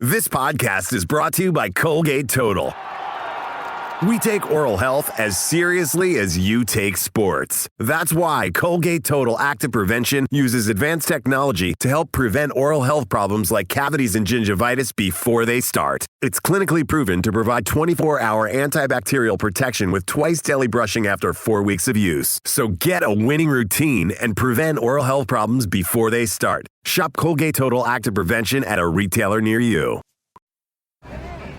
This podcast is brought to you by Colgate Total. We take oral health as seriously as you take sports. That's why Colgate Total Active Prevention uses advanced technology to help prevent oral health problems like cavities and gingivitis before they start. It's clinically proven to provide 24-hour antibacterial protection with twice daily brushing after 4 weeks of use. So get a winning routine and prevent oral health problems before they start. Shop Colgate Total Active Prevention at a retailer near you.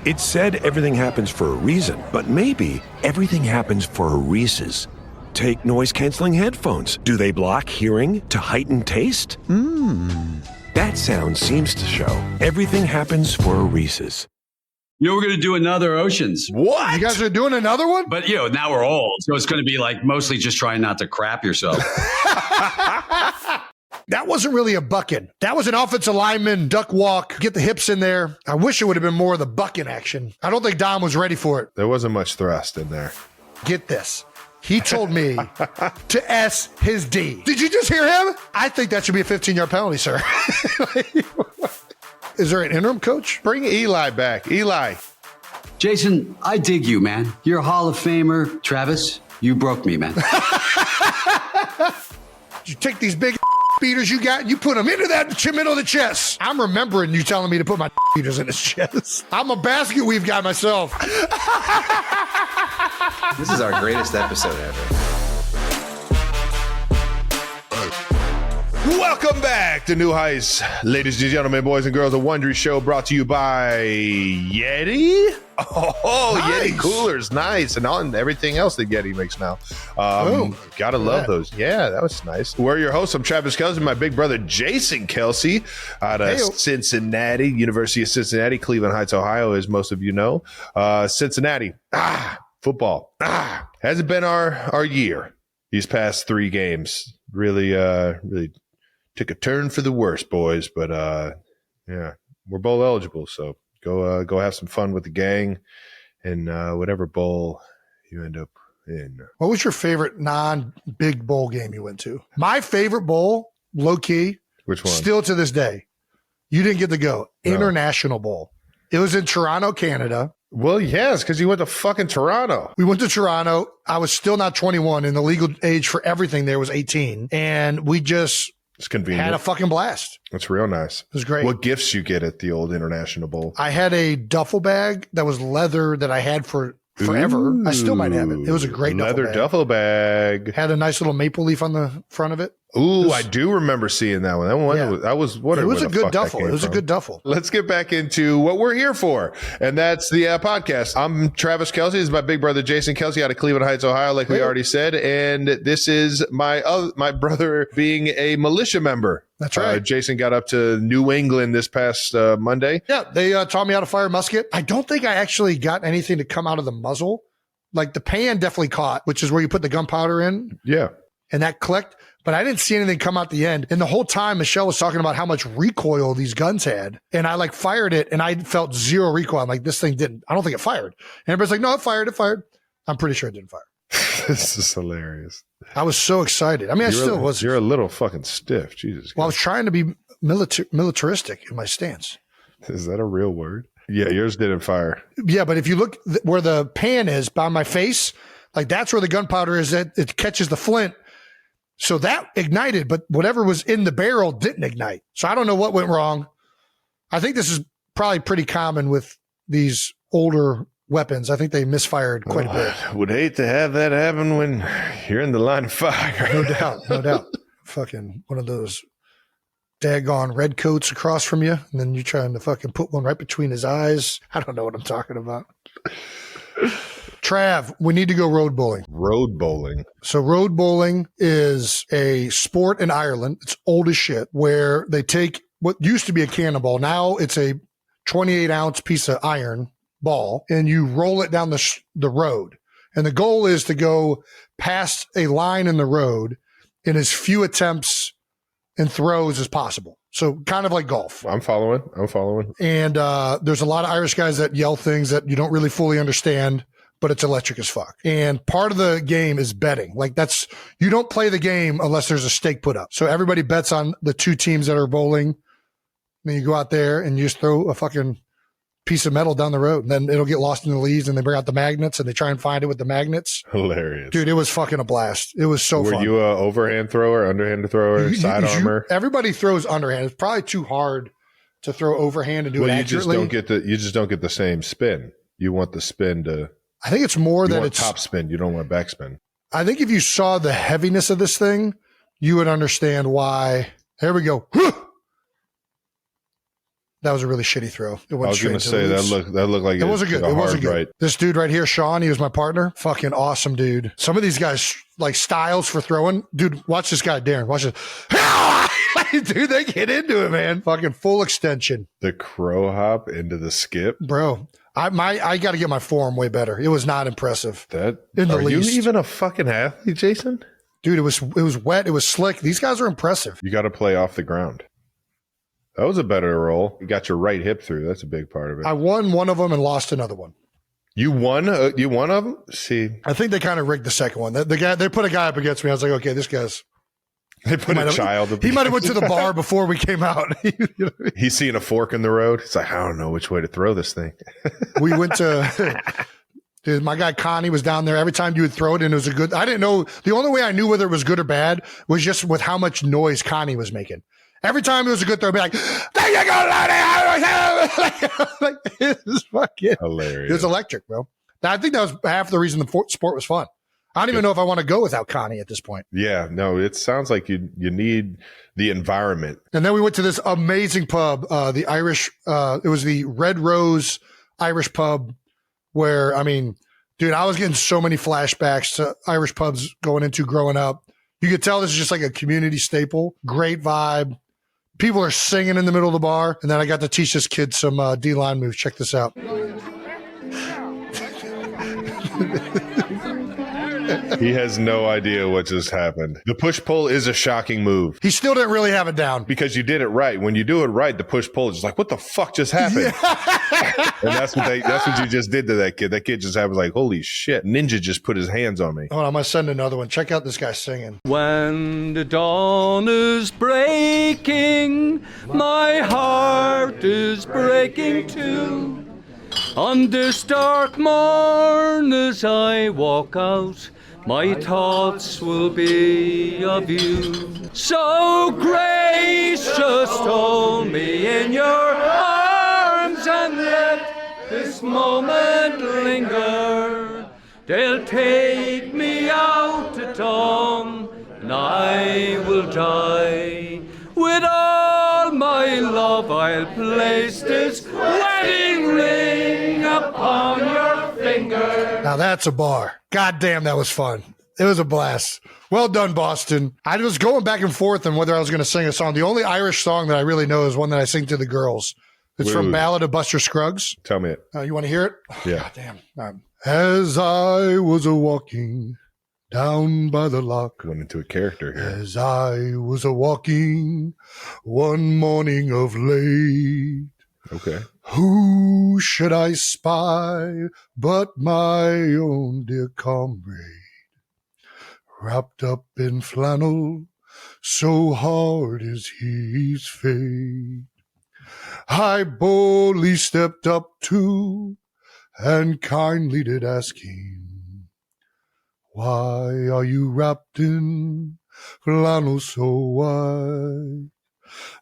It's said everything happens for a reason, but maybe everything happens for a Reese's. Take noise-canceling headphones. Do they block hearing to heighten taste? That sound seems to show everything happens for a Reese's. We're going to do another Oceans. What? You guys are doing another one? But, now we're old, so it's going to be like mostly just trying not to crap yourself. That wasn't really a bucking. That was an offensive lineman duck walk, get the hips in there. I wish it would have been more of the bucking action. I don't think Dom was ready for it. There wasn't much thrust in there. Get this. He told me to S his D. Did you just hear him? I think that should be a 15-yard penalty, sir. Is there an interim coach? Bring Eli back. Eli. Jason, I dig you, man. You're a Hall of Famer. Travis, you broke me, man. You take these big beaters you got and you put them into that middle of the chest. I'm remembering you telling me to put my beaters in his chest. I'm a basket weave guy myself. This is our greatest episode ever. Welcome back to New Heights. Ladies and gentlemen, boys and girls, a Wondery show brought to you by YETI. Oh, nice. YETI coolers. Nice. And on everything else that YETI makes now. Gotta love those. Yeah, that was nice. We're your hosts. I'm Travis Kelsey, my big brother Jason Kelsey out of Cincinnati, University of Cincinnati, Cleveland Heights, Ohio, as most of you know. Cincinnati. Football. Hasn't been our year. These past 3 games really took a turn for the worse, boys. But yeah, we're bowl eligible, so go have some fun with the gang and whatever bowl you end up in. What was your favorite non-big bowl game you went to? My favorite bowl, low key. Which one? Still to this day. You didn't get to go. No. International Bowl. It was in Toronto, Canada. Well, yes, because you went to fucking Toronto. We went to Toronto. I was still not 21, and the legal age for everything there was 18. And we just had a fucking blast. That's real nice. It was great. What gifts you get at the old International Bowl? I had a duffel bag that was leather that I had for forever. Ooh, I still might have it. It was a great leather duffel bag. Had a nice little maple leaf on the front of it. Ooh, I do remember seeing that one. It was a good duffel. It was a good duffel. Let's get back into what we're here for, and that's the podcast. I'm Travis Kelsey. This is my big brother Jason Kelsey out of Cleveland Heights, Ohio, like we already said, and this is my brother being a militia member. That's right. Jason got up to New England this past Monday. Yeah, they taught me how to fire a musket. I don't think I actually got anything to come out of the muzzle. Like the pan definitely caught, which is where you put the gunpowder in. Yeah. And that clicked. But I didn't see anything come out the end. And the whole time, Michelle was talking about how much recoil these guns had. And I fired it and I felt zero recoil. I'm like, this thing I don't think it fired. And everybody's like, no, it fired. I'm pretty sure it didn't fire. This is hilarious. I was so excited. I mean, I still was. You're a little fucking stiff. Jesus. Well, I was trying to be militaristic in my stance. Is that a real word? Yeah, yours didn't fire. Yeah, but if you look where the pan is by my face, like that's where the gunpowder is, that it catches the flint. So that ignited, but whatever was in the barrel didn't ignite. So I don't know what went wrong. I think this is probably pretty common with these older weapons. I think they misfired quite a bit. Would hate to have that happen when you're in the line of fire. No doubt. Fucking one of those daggone red coats across from you, and then you're trying to fucking put one right between his eyes. I don't know what I'm talking about. Trav, we need to go road bowling. Road bowling. So road bowling is a sport in Ireland. It's old as shit, where they take what used to be a cannonball. Now it's a 28-ounce piece of iron ball, and you roll it down the road. And the goal is to go past a line in the road in as few attempts and throws as possible. So kind of like golf. I'm following. And there's a lot of Irish guys that yell things that you don't really fully understand, but it's electric as fuck. And part of the game is betting. Like you don't play the game unless there's a stake put up. So everybody bets on the two teams that are bowling. Then you go out there and you just throw a fucking piece of metal down the road, and then it'll get lost in the leaves, and they bring out the magnets, and they try and find it with the magnets. Hilarious. Dude, it was fucking a blast. It was so fun. Were you a overhand thrower, underhand thrower, side armor? Everybody throws underhand. It's probably too hard to throw overhand and do it accurately. You just don't get the same spin. You want the spin to. I think it's more that it's top spin. You don't want backspin. I think if you saw the heaviness of this thing, you would understand why. Here we go. That was a really shitty throw. It went I was going to say that looked like it wasn't good. It wasn't good. Right. This dude right here, Sean, he was my partner. Fucking awesome dude. Some of these guys like styles for throwing. Dude, watch this guy, Darren. Watch this. Dude, they get into it, man. Fucking full extension. The crow hop into the skip, bro. I got to get my form way better. It was not impressive. Are you even a fucking athlete, Jason? Dude, it was wet. It was slick. These guys are impressive. You got to play off the ground. That was a better roll. You got your right hip through. That's a big part of it. I won one of them and lost another one. You won? You won of them? See, I think they kind of rigged the second one. The guy, they put a guy up against me. I was like, okay, this guy's. They put a child. He might have went to the bar before we came out. He's seeing a fork in the road. He's like, I don't know which way to throw this thing. We went to. Dude, my guy Connie was down there. Every time you would throw it, and it was a good. I didn't know. The only way I knew whether it was good or bad was just with how much noise Connie was making. Every time it was a good throw, I'd be like, there you go, like, it was fucking hilarious. It was electric, bro. I think that was half the reason the sport was fun. I don't even know if I want to go without Connie at this point. Yeah, no, it sounds like you need the environment. And then we went to this amazing pub, the Irish, it was the Red Rose Irish pub where, I mean, dude, I was getting so many flashbacks to Irish pubs going into growing up. You could tell this is just like a community staple. Great vibe. People are singing in the middle of the bar. And then I got to teach this kid some D-line moves. Check this out. He has no idea what just happened. The push-pull is a shocking move. He still didn't really have it down. Because you did it right. When you do it right, the push-pull is just like, what the fuck just happened? Yeah. And that's what you just did to that kid. That kid just was like, holy shit. Ninja just put his hands on me. Hold on, I'm going to send another one. Check out this guy singing. When the dawn is breaking, my heart is breaking too. On this dark morn as I walk out, my thoughts will be of you. So gracious, hold me in your arms and let this moment linger. They'll take me out at dawn and I will die. With all my love I'll place this wedding ring upon your finger. Now that's a bar. God damn, that was fun. It was a blast. Well done, Boston. I was going back and forth on whether I was going to sing a song. The only Irish song that I really know is one that I sing to the girls. It's from Ballad of Buster Scruggs. Tell me it. You want to hear it? Yeah. God damn. As I was a-walking down by the loch. Went into a character here. As I was a-walking one morning of late. Okay. Who should I spy but my own dear comrade, wrapped up in flannel, so hard is his fate. I boldly stepped up to and kindly did ask him, why are you wrapped in flannel so white?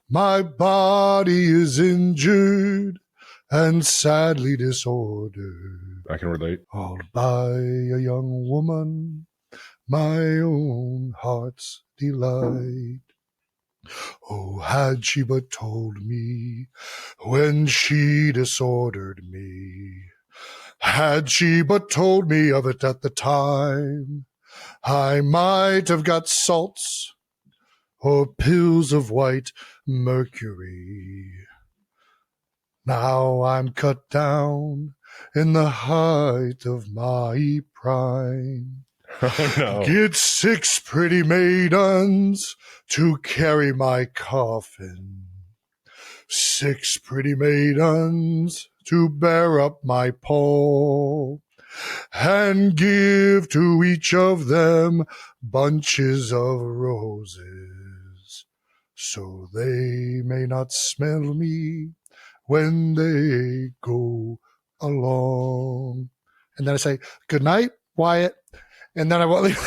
My body is injured and sadly disordered. I can relate. All by a young woman, my own heart's delight. Oh, had she but told me when she disordered me, had she but told me of it at the time, I might have got salts or pills of white mercury. Now I'm cut down in the height of my prime. Oh, no. Get 6 pretty maidens to carry my coffin. 6 pretty maidens to bear up my pall, and give to each of them bunches of roses, so they may not smell me when they go along. And then I say, good night, Wyatt. And then I won't leave.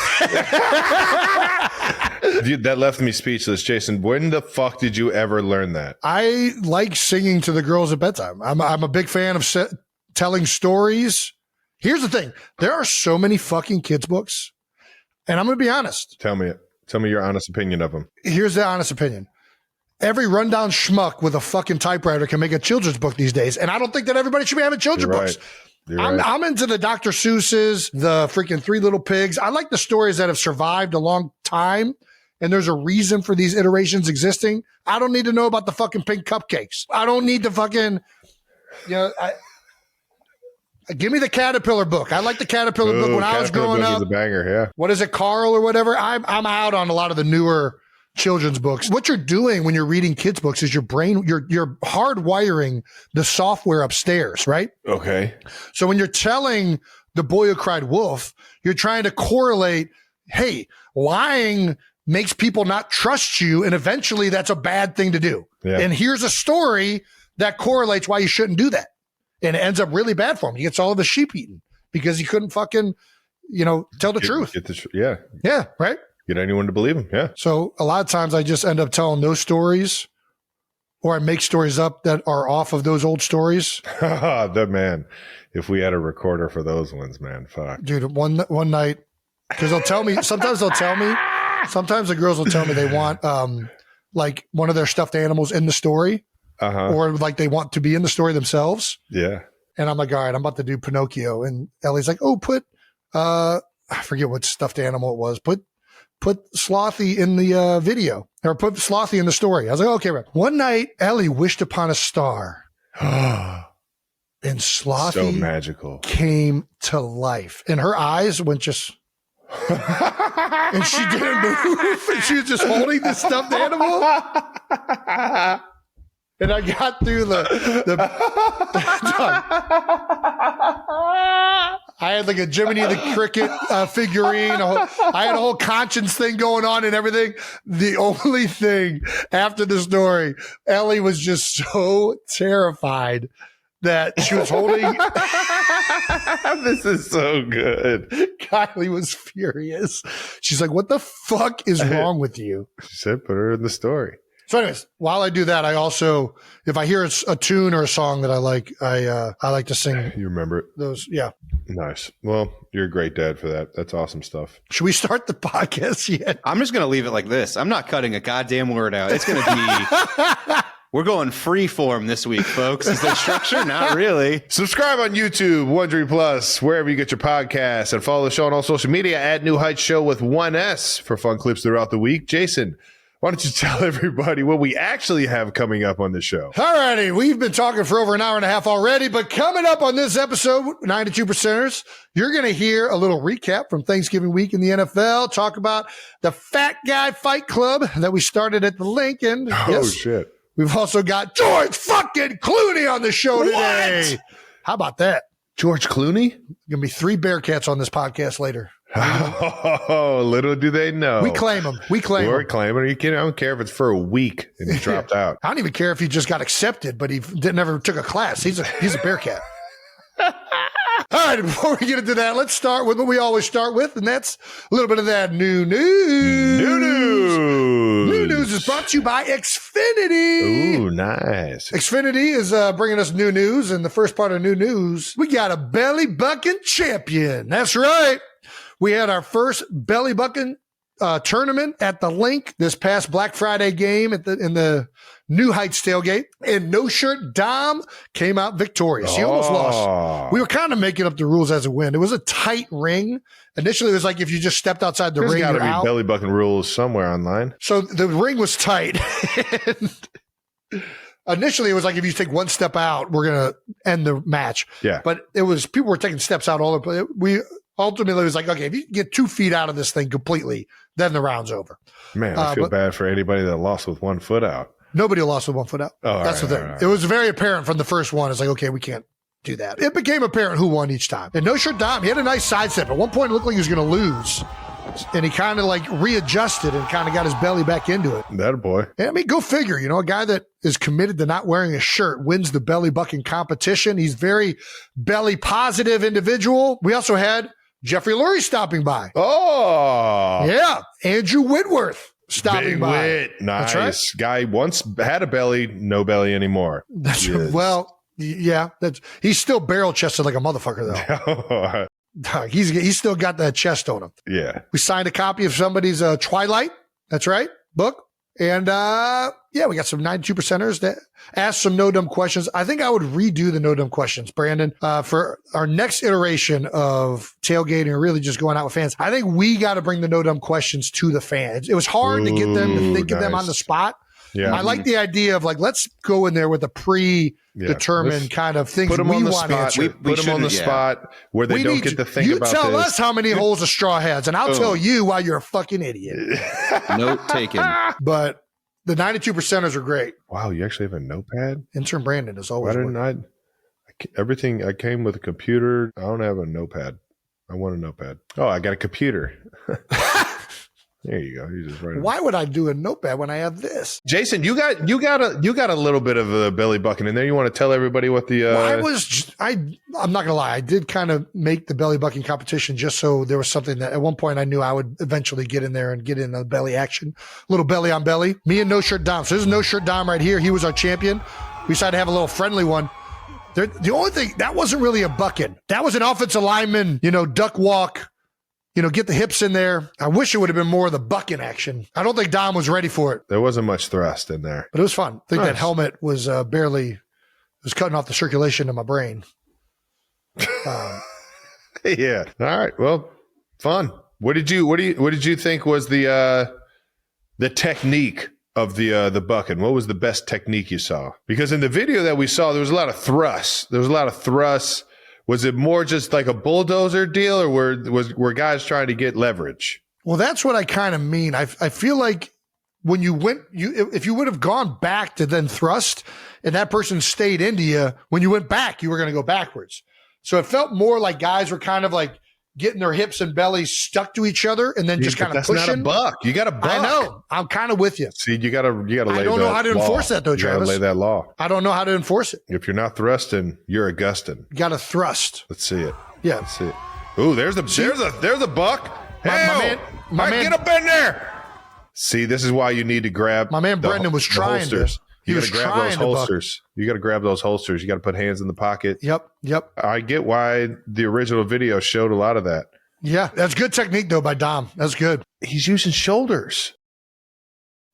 Dude, that left me speechless. Jason, when the fuck did you ever learn that? I like singing to the girls at bedtime. I'm a big fan of telling stories. Here's the thing. There are so many fucking kids books. And I'm going to be honest. Tell me your honest opinion of them. Here's the honest opinion. Every rundown schmuck with a fucking typewriter can make a children's book these days. And I don't think that everybody should be having children's books. I'm into the Dr. Seuss's, the freaking Three Little Pigs. I like the stories that have survived a long time. And there's a reason for these iterations existing. I don't need to know about the fucking pink cupcakes. I don't need to fucking, give me the Caterpillar book. I like the Caterpillar book when I was growing up. Is a banger, yeah. What is it, Carl or whatever? I'm out on a lot of the newer children's books. What you're doing when you're reading kids' books is you're hardwiring the software upstairs, right? Okay. So when you're telling The Boy Who Cried Wolf, you're trying to correlate, hey, lying makes people not trust you, and eventually that's a bad thing to do. Yeah. And here's a story that correlates why you shouldn't do that. And it ends up really bad for him. He gets all of his sheep eaten because he couldn't fucking, tell the truth. Yeah. Yeah, right? Get anyone to believe him, yeah. So a lot of times I just end up telling those stories, or I make stories up that are off of those old stories. The man. If we had a recorder for those ones, man, fuck. Dude, one night, because sometimes the girls will tell me they want like one of their stuffed animals in the story. Or like they want to be in the story themselves. Yeah. And I'm like, all right, I'm about to do Pinocchio. And Ellie's like, oh, I forget what stuffed animal it was. Put Slothy in the video, or put Slothy in the story. I was like, okay, right. One night, Ellie wished upon a star. And Slothy so magical came to life. And her eyes went just... and she didn't move. And she was just holding this stuffed animal. And I got through I had like a Jiminy the Cricket figurine. I had a whole conscience thing going on and everything. The only thing after the story, Ellie was just so terrified that she was holding. This is so good. Kylie was furious. She's like, what the fuck is wrong with you? She said, put her in the story. So anyways, while I do that, I also, if I hear a tune or a song that I like, I like to sing. You remember it? Those, yeah. Nice. Well, you're a great dad for that. That's awesome stuff. Should we start the podcast yet? I'm just going to leave it like this. I'm not cutting a goddamn word out. It's going to be... We're going free form this week, folks. Is there structure? Not really. Subscribe on YouTube, Wondery Plus, wherever you get your podcasts, and follow the show on all social media at New Heights Show with 1S for fun clips throughout the week. Jason, why don't you tell everybody what we actually have coming up on the show? All righty. We've been talking for over an hour and a half already, but coming up on this episode, 92%ers, you're going to hear a little recap from Thanksgiving week in the NFL, talk about the Fat Guy Fight Club that we started at the Linc. And shit. We've also got George fucking Clooney on the show today. What? How about that? George Clooney? Going to be 3 Bearcats on this podcast later. Oh, little do they know. We claim him. We're claiming him. I don't care if it's for a week and he dropped out. I don't even care if he just got accepted, but he never took a class. He's a Bearcat. All right, before we get into that, let's start with what we always start with, and that's a little bit of that new news. New news is brought to you by Xfinity. Ooh, nice. Xfinity is bringing us new news, and the first part of new news, we got a belly bucking champion. That's right. We had our first belly bucking tournament at the Linc this past Black Friday game in the New Heights tailgate, and No Shirt Dom came out victorious. He almost lost. We were kind of making up the rules as a win. It was a tight ring. Initially, it was like if you just stepped outside the ring, there's got to be out. belly bucking rules somewhere online. So the ring was tight. Initially, it was like if you take one step out, we're gonna end the match. Yeah, but it was people were taking steps out all the. We ultimately was like, okay, if you can get 2 feet out of this thing completely, then the round's over. Man, I feel bad for anybody that lost with 1 foot out. Nobody lost with 1 foot out. Oh, that's the thing. Right. It was very apparent from the first one. It's like, okay, we can't do that. It became apparent who won each time. And No Shirt Dom, he had a nice sidestep. At one point, it looked like he was going to lose. And he kind of like readjusted and kind of got his belly back into it. That boy. I mean, go figure, a guy that is committed to not wearing a shirt wins the belly bucking competition. He's very belly positive individual. We also had Jeffrey Lurie stopping by. Oh. Yeah. Andrew Whitworth stopping Big by. Whit. Nice. That's right. Guy once had a belly, no belly anymore. That's well, yeah. He's still barrel chested like a motherfucker though. He's still got that chest on him. Yeah. We signed a copy of somebody's Twilight. That's right. Book. And we got some 92%ers that asked some no dumb questions. I think I would redo the no dumb questions, Brandon, for our next iteration of tailgating or really just going out with fans. I think we got to bring the no dumb questions to the fans. It was hard to get them to think of them on the spot. Yeah. I like the idea of like, let's go in there with a predetermined kind of things put them we on the spot. spot. Put them on the spot where they don't get to think about this. You tell us how many holes a straw has, and I'll tell you why you're a fucking idiot. Note taken. But the 92%ers are great. Wow, you actually have a notepad? Intern Brandon is always. Why didn't everything I came with a computer. I don't have a notepad. I want a notepad. Oh, I got a computer. There you go. You just write it. Why would I do a notepad when I have this? Jason, you got a little bit of a belly bucking in there. You want to tell everybody what the I'm not gonna lie. I did kind of make the belly bucking competition just so there was something that at one point I knew I would eventually get in there and get in the belly action. A little belly on belly. Me and No Shirt Dom. So this is No Shirt Dom right here. He was our champion. We decided to have a little friendly one. The only thing that wasn't really a bucking. That was an offensive lineman, duck walk. Get the hips in there. I wish it would have been more of the bucking action. I don't think Dom was ready for it. There wasn't much thrust in there. But it was fun. I think that helmet was was cutting off the circulation in my brain. Yeah. All right. Well, fun. What did you think was the technique of the bucking? What was the best technique you saw? Because in the video that we saw, there was a lot of thrust. Was it more just like a bulldozer deal, or were guys trying to get leverage? Well, that's what I kind of mean. I feel like when if you would have gone back to then thrust and that person stayed into you, when you went back, you were going to go backwards. So it felt more like guys were kind of like getting their hips and bellies stuck to each other and then just kind of pushing. That's not a buck. You got to buck. I know. I'm kind of with you. See, you got to lay that law. I don't know how to enforce that though, Travis. You got to lay that law. I don't know how to enforce it. If you're not thrusting, you're Augustin. You got to thrust. Let's see it. Yeah. Let's see it. Ooh, there's a buck. My man, get up in there. See, this is why you need to grab. My man Brendan was trying holsters. You got to grab those holsters. You got to grab those holsters. You got to put hands in the pocket. Yep. I get why the original video showed a lot of that. Yeah, that's good technique, though, by Dom. That's good. He's using shoulders.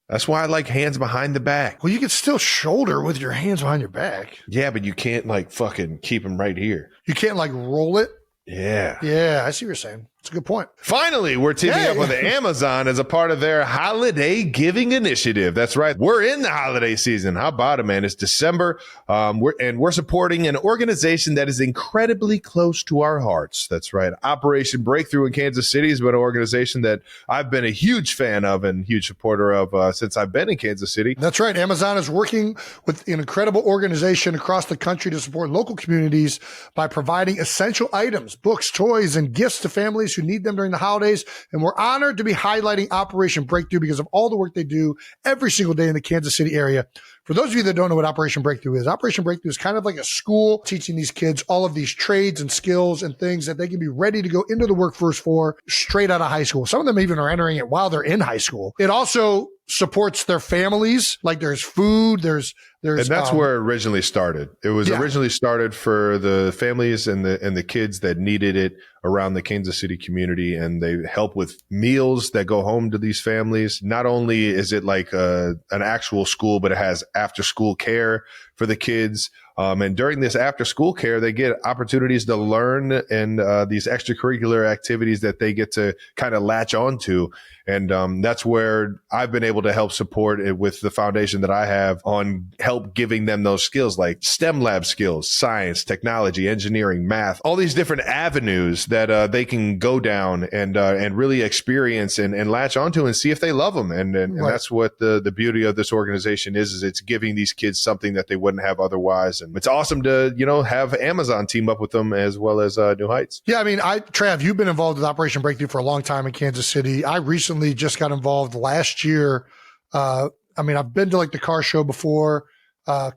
That's why I like hands behind the back. Well, you can still shoulder with your hands behind your back. Yeah, but you can't, fucking keep them right here. You can't, roll it? Yeah. Yeah, I see what you're saying. It's a good point. Finally, we're teaming up with Amazon as a part of their holiday giving initiative. That's right. We're in the holiday season. How about it, man? It's December. We're supporting an organization that is incredibly close to our hearts. That's right. Operation Breakthrough in Kansas City has been an organization that I've been a huge fan of and huge supporter of since I've been in Kansas City. That's right. Amazon is working with an incredible organization across the country to support local communities by providing essential items, books, toys, and gifts to families who need them during the holidays. And we're honored to be highlighting Operation Breakthrough because of all the work they do every single day in the Kansas City area. For those of you that don't know what Operation Breakthrough is, Operation Breakthrough is kind of like a school teaching these kids all of these trades and skills and things that they can be ready to go into the workforce for straight out of high school. Some of them even are entering it while they're in high school. It also supports their families. Like there's food, there's and that's where it originally started. It was originally started for the families and the kids that needed it around the Kansas City community, and they help with meals that go home to these families. Not only is it like an actual school, but it has after school care for the kids. And during this after school care, they get opportunities to learn and these extracurricular activities that they get to kind of latch onto. And that's where I've been able to help support it with the foundation that I have on help giving them those skills like STEM lab skills, science, technology, engineering, math, all these different avenues that they can go down and really experience and latch onto and see if they love them. And that's what the beauty of this organization is it's giving these kids something that they wouldn't have otherwise. and it's awesome to, have Amazon team up with them as well as New Heights. Yeah, I mean, Trav, you've been involved with Operation Breakthrough for a long time in Kansas City. I recently just got involved last year. I've been to like the car show before,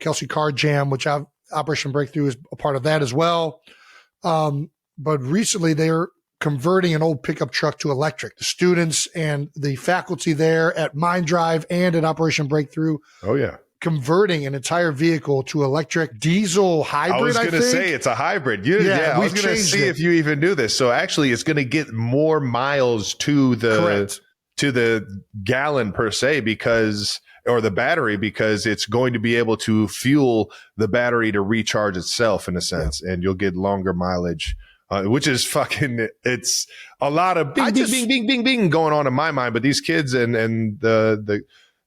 Kelsey Car Jam, which Operation Breakthrough is a part of that as well. But recently they're converting an old pickup truck to electric. The students and the faculty there at Mind Drive and at Operation Breakthrough. Oh, yeah. Converting an entire vehicle to electric diesel hybrid. I was going to say it's a hybrid. I was going to see if you even knew this. So actually it's going to get more miles to the gallon per se or the battery, because it's going to be able to fuel the battery to recharge itself in a sense, and you'll get longer mileage. Which is it's a lot of bing going on in my mind. But these kids and the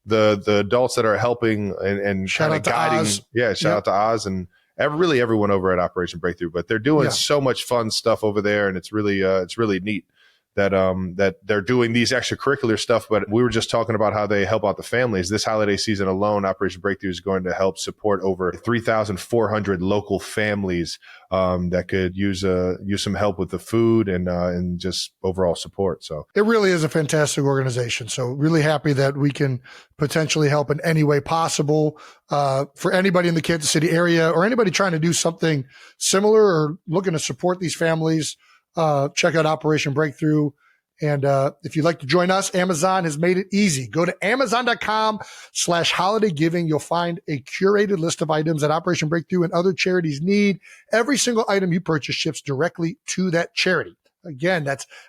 adults that are helping and kind of guiding. Oz. Yeah. Shout out to Oz and really everyone over at Operation Breakthrough. But they're doing so much fun stuff over there. And it's really neat that they're doing these extracurricular stuff. But we were just talking about how they help out the families. This holiday season alone, Operation Breakthrough is going to help support over 3,400 local families that could use some help with the food and just overall support. So it really is a fantastic organization. So really happy that we can potentially help in any way possible for anybody in the Kansas City area or anybody trying to do something similar or looking to support these families. Check out Operation Breakthrough. And if you'd like to join us, Amazon has made it easy. Go to Amazon.com/holiday giving. You'll find a curated list of items that Operation Breakthrough and other charities need. Every single item you purchase ships directly to that charity. Again,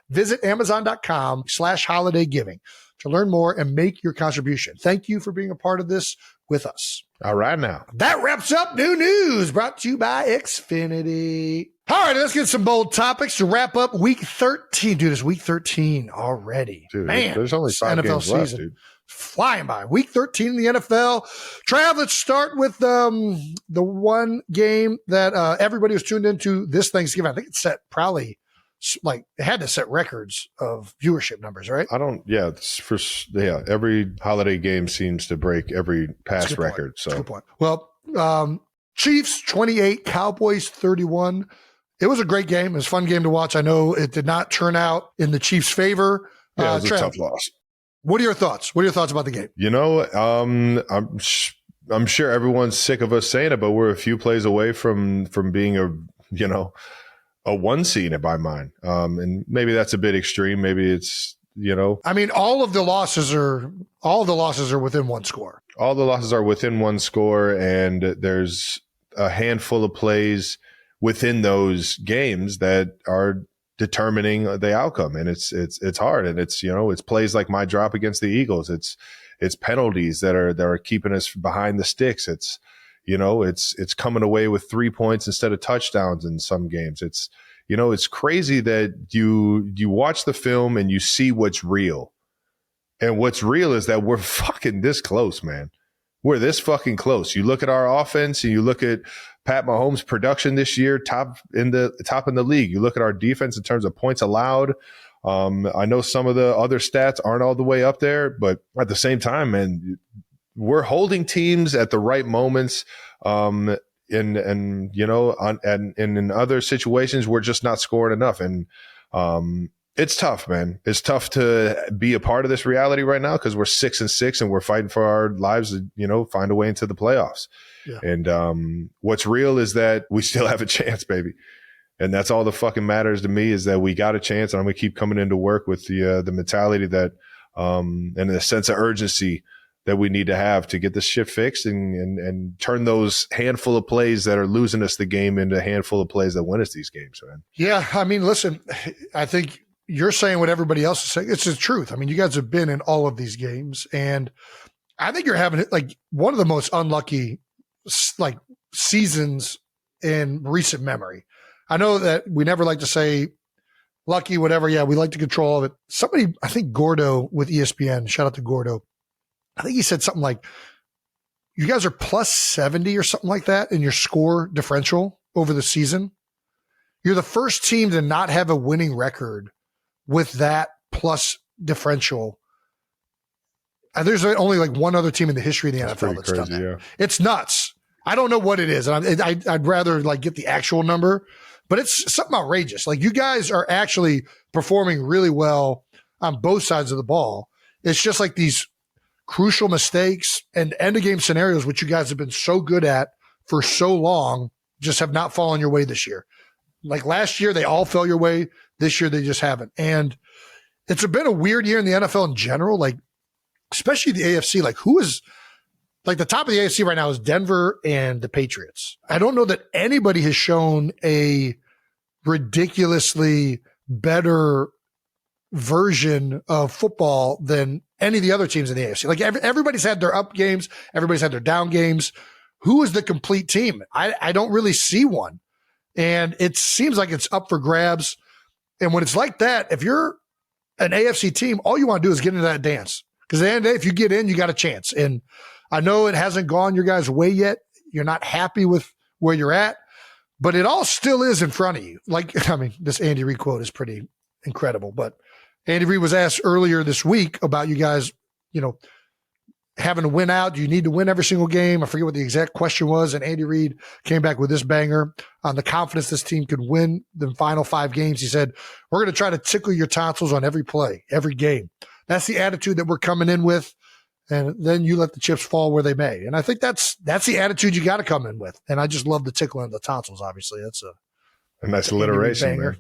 visit Amazon.com/holiday giving to learn more and make your contribution. Thank you for being a part of this with us. All right, now. That wraps up New News, brought to you by Xfinity. All right, let's get some bold topics to wrap up Week 13. Dude, it's Week 13 already. Dude, man, there's only 5 NFL games season left, dude. Flying by. Week 13 in the NFL. Trav, let's start with the one game that everybody was tuned into this Thanksgiving. I think it set probably it had to set records of viewership numbers, right? Every holiday game seems to break every past record. So that's a good point. Well, Chiefs 28, Cowboys 31. It was a great game. It was a fun game to watch. I know it did not turn out in the Chiefs' favor. Yeah, it was a tough loss. What are your thoughts? What are your thoughts about the game? I'm sure everyone's sick of us saying it, but we're a few plays away from being a 1 seed in my mind. And maybe that's a bit extreme. Maybe it's, I mean, all the losses are within one score. All the losses are within one score, and there's a handful of plays within those games that are determining the outcome. And it's hard. And it's plays like my drop against the Eagles. It's penalties that are keeping us behind the sticks. It's coming away with 3 points instead of touchdowns in some games. It's crazy that you watch the film and you see what's real. And what's real is that we're fucking this close, man. We're this fucking close. You look at our offense and you look at Pat Mahomes' production this year, top in the league. You look at our defense in terms of points allowed. I know some of the other stats aren't all the way up there, but at the same time, man, we're holding teams at the right moments. And in other situations, we're just not scoring enough. And it's tough, man. It's tough to be a part of this reality right now because we're 6-6 and we're fighting for our lives to, find a way into the playoffs. Yeah. And what's real is that we still have a chance, baby. And that's all that fucking matters to me, is that we got a chance, and I'm going to keep coming into work with the mentality that and the sense of urgency that we need to have to get this shit fixed and turn those handful of plays that are losing us the game into a handful of plays that win us these games, man. Yeah, I mean, listen, I think you're saying what everybody else is saying. It's the truth. I mean, you guys have been in all of these games, and I think you're having one of the most unlucky seasons in recent memory. I know that we never like to say lucky, whatever. Yeah, we like to control it. Somebody, I think Gordo with ESPN, shout out to Gordo. I think he said something like, you guys are plus 70 or something like that in your score differential over the season. You're the first team to not have a winning record with that plus differential. And there's only one other team in the history of the NFL that's done that. Yeah. It's nuts. I don't know what it is. And I'd rather like get the actual number, but it's something outrageous. Like you guys are actually performing really well on both sides of the ball. It's just like these crucial mistakes and end of game scenarios, which you guys have been so good at for so long, just have not fallen your way this year. Like last year, they all fell your way. This year, they just haven't. And it's been a weird year in the NFL in general, like especially the AFC. Like who is like the top of the AFC right now is Denver and the Patriots. I don't know that anybody has shown a ridiculously better version of football than any of the other teams in the AFC. Like everybody's had their up games. Everybody's had their down games. Who is the complete team? I don't really see one. And it seems like it's up for grabs. And when it's like that, if you're an AFC team, all you want to do is get into that dance. Because at the end of the day, if you get in, you got a chance. And I know it hasn't gone your guys' way yet. You're not happy with where you're at, but it all still is in front of you. Like, I mean, this Andy Reid quote is pretty incredible, but Andy Reid was asked earlier this week about you guys, you know, having to win out. Do you need to win every single game? I forget what the exact question was. And Andy Reid came back with this banger on the confidence this team could win the final 5 games. He said, we're going to try to tickle your tonsils on every play, every game. That's the attitude that we're coming in with. And then you let the chips fall where they may. And I think that's the attitude you got to come in with. And I just love the tickling of the tonsils. Obviously, that's a nice alliteration. Man.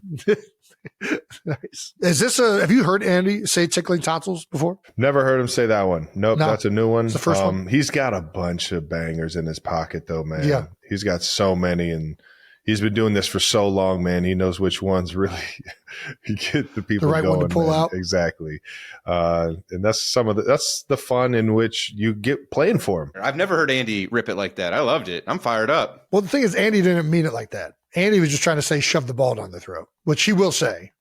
Nice. Is this have you heard Andy say tickling tonsils before? Never heard him say that one. Nope. No, that's a new one. It's the first one. He's got a bunch of bangers in his pocket though, man. Yeah. He's got so many, and he's been doing this for so long, man. He knows which ones really get the people the right going, one to pull out. Exactly. And that's that's the fun in which you get playing for him. I've never heard Andy rip it like that. I loved it. I'm fired up. Well, the thing is, Andy didn't mean it like that. Andy was just trying to say, shove the ball down their throat, which he will say.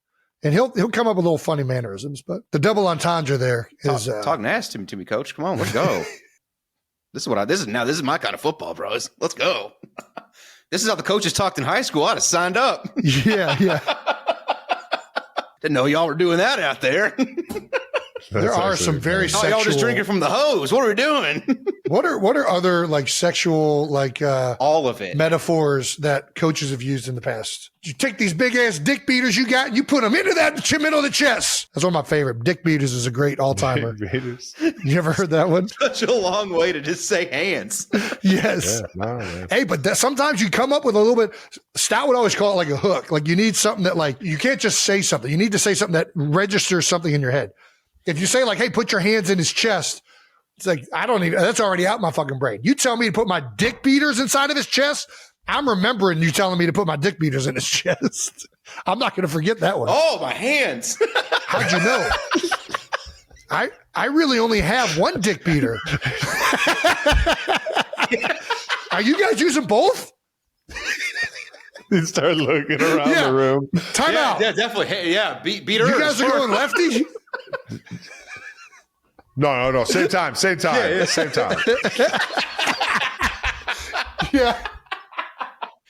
And he'll come up with little funny mannerisms, but the double entendre there is talk nasty to me, coach. Come on, let's go. This is my kind of football, bros. Let's go. This is how the coaches talked in high school. I'd have signed up. Yeah. Didn't know y'all were doing that out there. There are some very sexual. Y'all just drinking from the hose. What are we doing? What are other like sexual like all of it metaphors that coaches have used in the past? You take these big ass dick beaters you got and you put them into that middle of the chest. That's one of my favorite. Dick beaters is a great all timer. You ever heard that one? Such a long way to just say hands. Yes. Yeah, hey, but sometimes you come up with a little bit. Stout would always call it like a hook. Like you need something that like you can't just say something. You need to say something that registers something in your head. If you say like, hey, put your hands in his chest, it's like, that's already out my fucking brain. You tell me to put my dick beaters inside of his chest, I'm remembering you telling me to put my dick beaters in his chest. I'm not going to forget that one. Oh, my hands. How'd you know? I really only have one dick beater. Are you guys using both? He started looking around the room. Time out. Yeah, definitely. Hey, yeah, beater. You guys are going lefty? No. Same time. Same time. Yeah.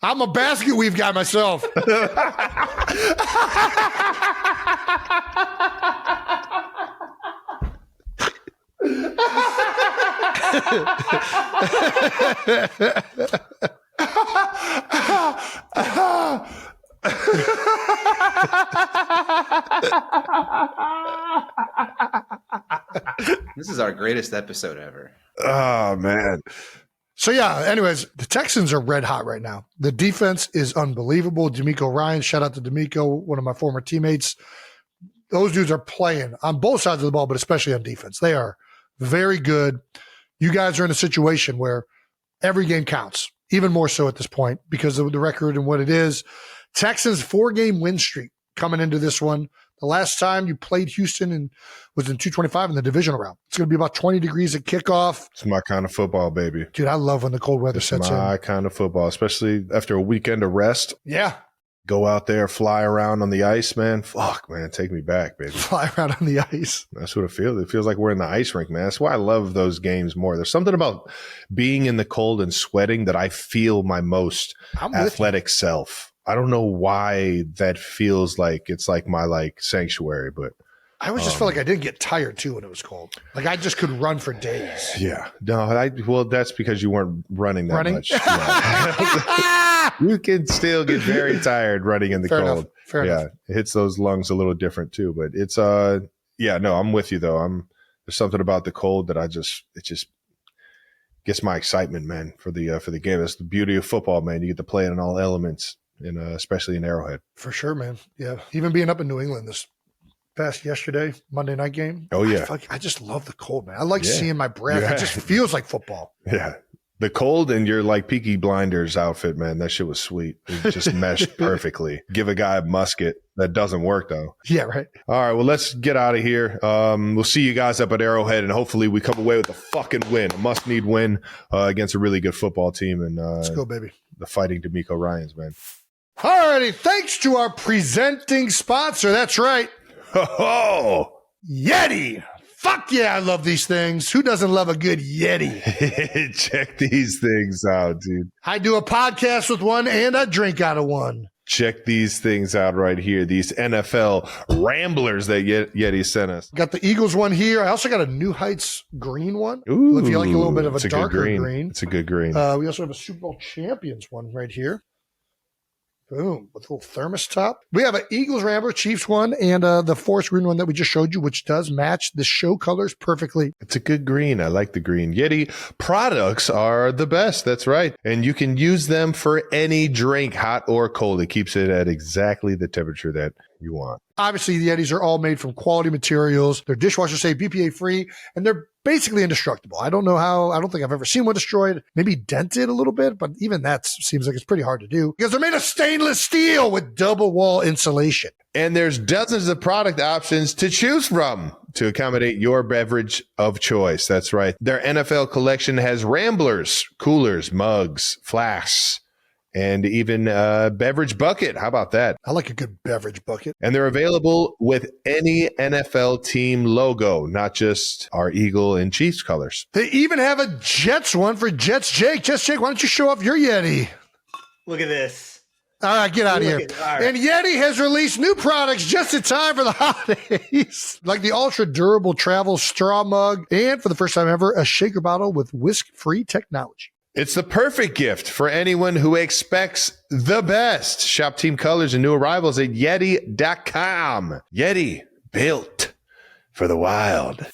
I'm a basket weave guy myself. This is our greatest episode ever. Oh, man. So, yeah, anyways, the Texans are red hot right now. The defense is unbelievable. D'Amico Ryan, shout out to D'Amico, one of my former teammates. Those dudes are playing on both sides of the ball, but especially on defense. They are very good. You guys are in a situation where every game counts, even more so at this point because of the record and what it is. Texans 4-game win streak coming into this one. The last time you played Houston was in 225 in the divisional round. It's going to be about 20 degrees at kickoff. It's my kind of football, baby. Dude, I love when the cold weather sets in. My kind of football, especially after a weekend of rest. Yeah. Go out there, fly around on the ice, man. Fuck, man. Take me back, baby. Fly around on the ice. That's what it feels. It feels like we're in the ice rink, man. That's why I love those games more. There's something about being in the cold and sweating that I feel my most athletic self. I don't know why that feels like it's like my sanctuary, but I always just felt like I didn't get tired too when it was cold. Like I just could run for days. Yeah. No, well, that's because you weren't running that much. Yeah. You can still get very tired running in the cold. Fair enough. It hits those lungs a little different too. But it's no, I'm with you though. There's something about the cold that it just gets my excitement, man, for the game. That's the beauty of football, man. You get to play it in all elements, and especially in Arrowhead. For sure, man. Yeah. Even being up in New England this past yesterday, Monday night game. Oh, yeah. I just love the cold, man. I like seeing my breath. Yeah. It just feels like football. Yeah. The cold and your like Peaky Blinders outfit, man, that shit was sweet. It just meshed perfectly. Give a guy a musket. That doesn't work though. Yeah, right. All right, well, let's get out of here. We'll see you guys up at Arrowhead, and hopefully we come away with a fucking win, a must-need win against a really good football team. And let's go, baby. The Fighting D'Amico Ryans, man. All righty, thanks to our presenting sponsor. That's right. Oh, YETI. Fuck yeah, I love these things. Who doesn't love a good YETI? Check these things out, dude. I do a podcast with one and I drink out of one. Check these things out right here. These NFL Ramblers that YETI sent us. Got the Eagles one here. I also got a New Heights green one. Ooh, if you like a little bit of a darker green. It's a good green. We also have a Super Bowl champions one right here. Boom, with a little thermos top. We have an Eagles Rambler, Chiefs one, and the forest green one that we just showed you, which does match the show colors perfectly. It's a good green. I like the green. YETI products are the best. That's right. And you can use them for any drink, hot or cold. It keeps it at exactly the temperature that you want. Obviously, the YETIs are all made from quality materials. They're dishwasher safe, BPA free, and they're basically indestructible. I don't think I've ever seen one destroyed, maybe dented a little bit, but even that seems like it's pretty hard to do because they're made of stainless steel with double wall insulation. And there's dozens of product options to choose from to accommodate your beverage of choice. That's right. Their NFL collection has Ramblers, coolers, mugs, flasks, and even a beverage bucket. How about that? I like a good beverage bucket. And they're available with any NFL team logo, not just our Eagle and Chiefs colors. They even have a Jets one for Jets Jake. Jets Jake, why don't you show off your YETI? Look at this. All right, get out of here. And YETI has released new products just in time for the holidays, like the ultra durable travel straw mug, and for the first time ever, a shaker bottle with whisk-free technology. It's the perfect gift for anyone who expects the best. Shop team colors and new arrivals at YETI.com. YETI, built for the wild.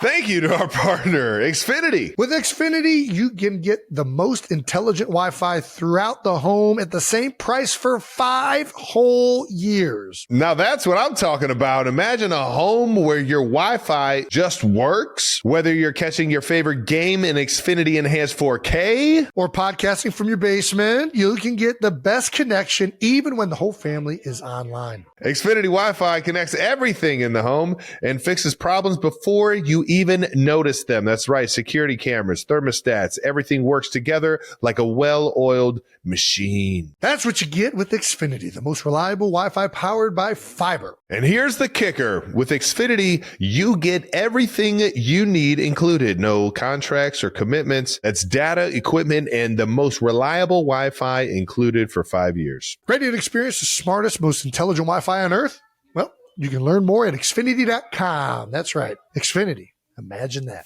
Thank you to our partner, Xfinity. With Xfinity, you can get the most intelligent Wi-Fi throughout the home at the same price for 5 whole years. Now that's what I'm talking about. Imagine a home where your Wi-Fi just works, whether you're catching your favorite game in Xfinity Enhanced 4K or podcasting from your basement. You can get the best connection even when the whole family is online. Xfinity Wi-Fi connects everything in the home and fixes problems before you even notice them. That's right. Security cameras, thermostats, everything works together like a well-oiled machine. That's what you get with Xfinity, the most reliable Wi-Fi powered by fiber. And here's the kicker. With Xfinity, you get everything you need included. No contracts or commitments. That's data, equipment, and the most reliable Wi-Fi included for 5 years. Ready to experience the smartest, most intelligent Wi-Fi on Earth? Well, you can learn more at Xfinity.com. That's right. Xfinity. Imagine that.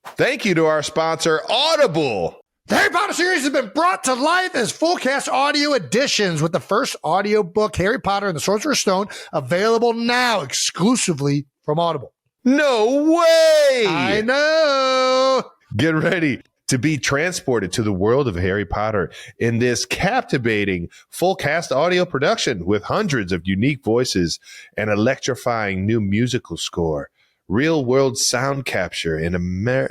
Thank you to our sponsor, Audible. The Harry Potter series has been brought to life as full cast audio editions with the first audiobook, Harry Potter and the Sorcerer's Stone, available now exclusively from Audible. No way! I know! Get ready to be transported to the world of Harry Potter in this captivating full cast audio production with hundreds of unique voices and electrifying new musical score. Real world sound capture and very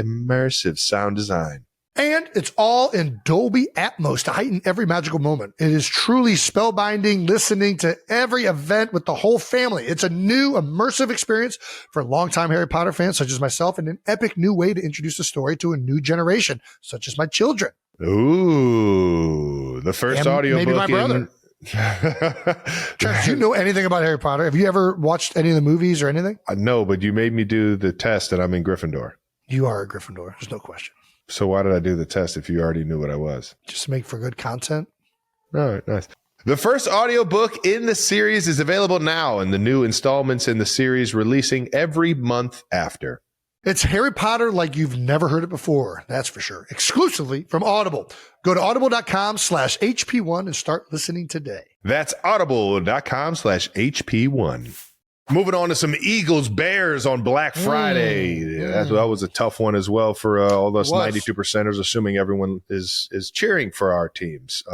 immersive sound design. And it's all in Dolby Atmos to heighten every magical moment. It is truly spellbinding listening to every event with the whole family. It's a new immersive experience for longtime Harry Potter fans such as myself and an epic new way to introduce the story to a new generation, such as my children. Ooh, the first audiobook. Maybe my brother. Travis, do you know anything about Harry Potter? Have you ever watched any of the movies or anything? No, but you made me do the test and I'm in Gryffindor. You are a Gryffindor. There's no question. So why did I do the test if you already knew what I was? Just to make for good content. All right, nice. The first audiobook in the series is available now, and the new installments in the series releasing every month after. It's Harry Potter like you've never heard it before. That's for sure. Exclusively from Audible. Go to audible.com/HP1 and start listening today. That's audible.com/HP1. Moving on to some Eagles Bears on Black Friday. That was a tough one as well for all those 92%ers, assuming everyone is cheering for our teams.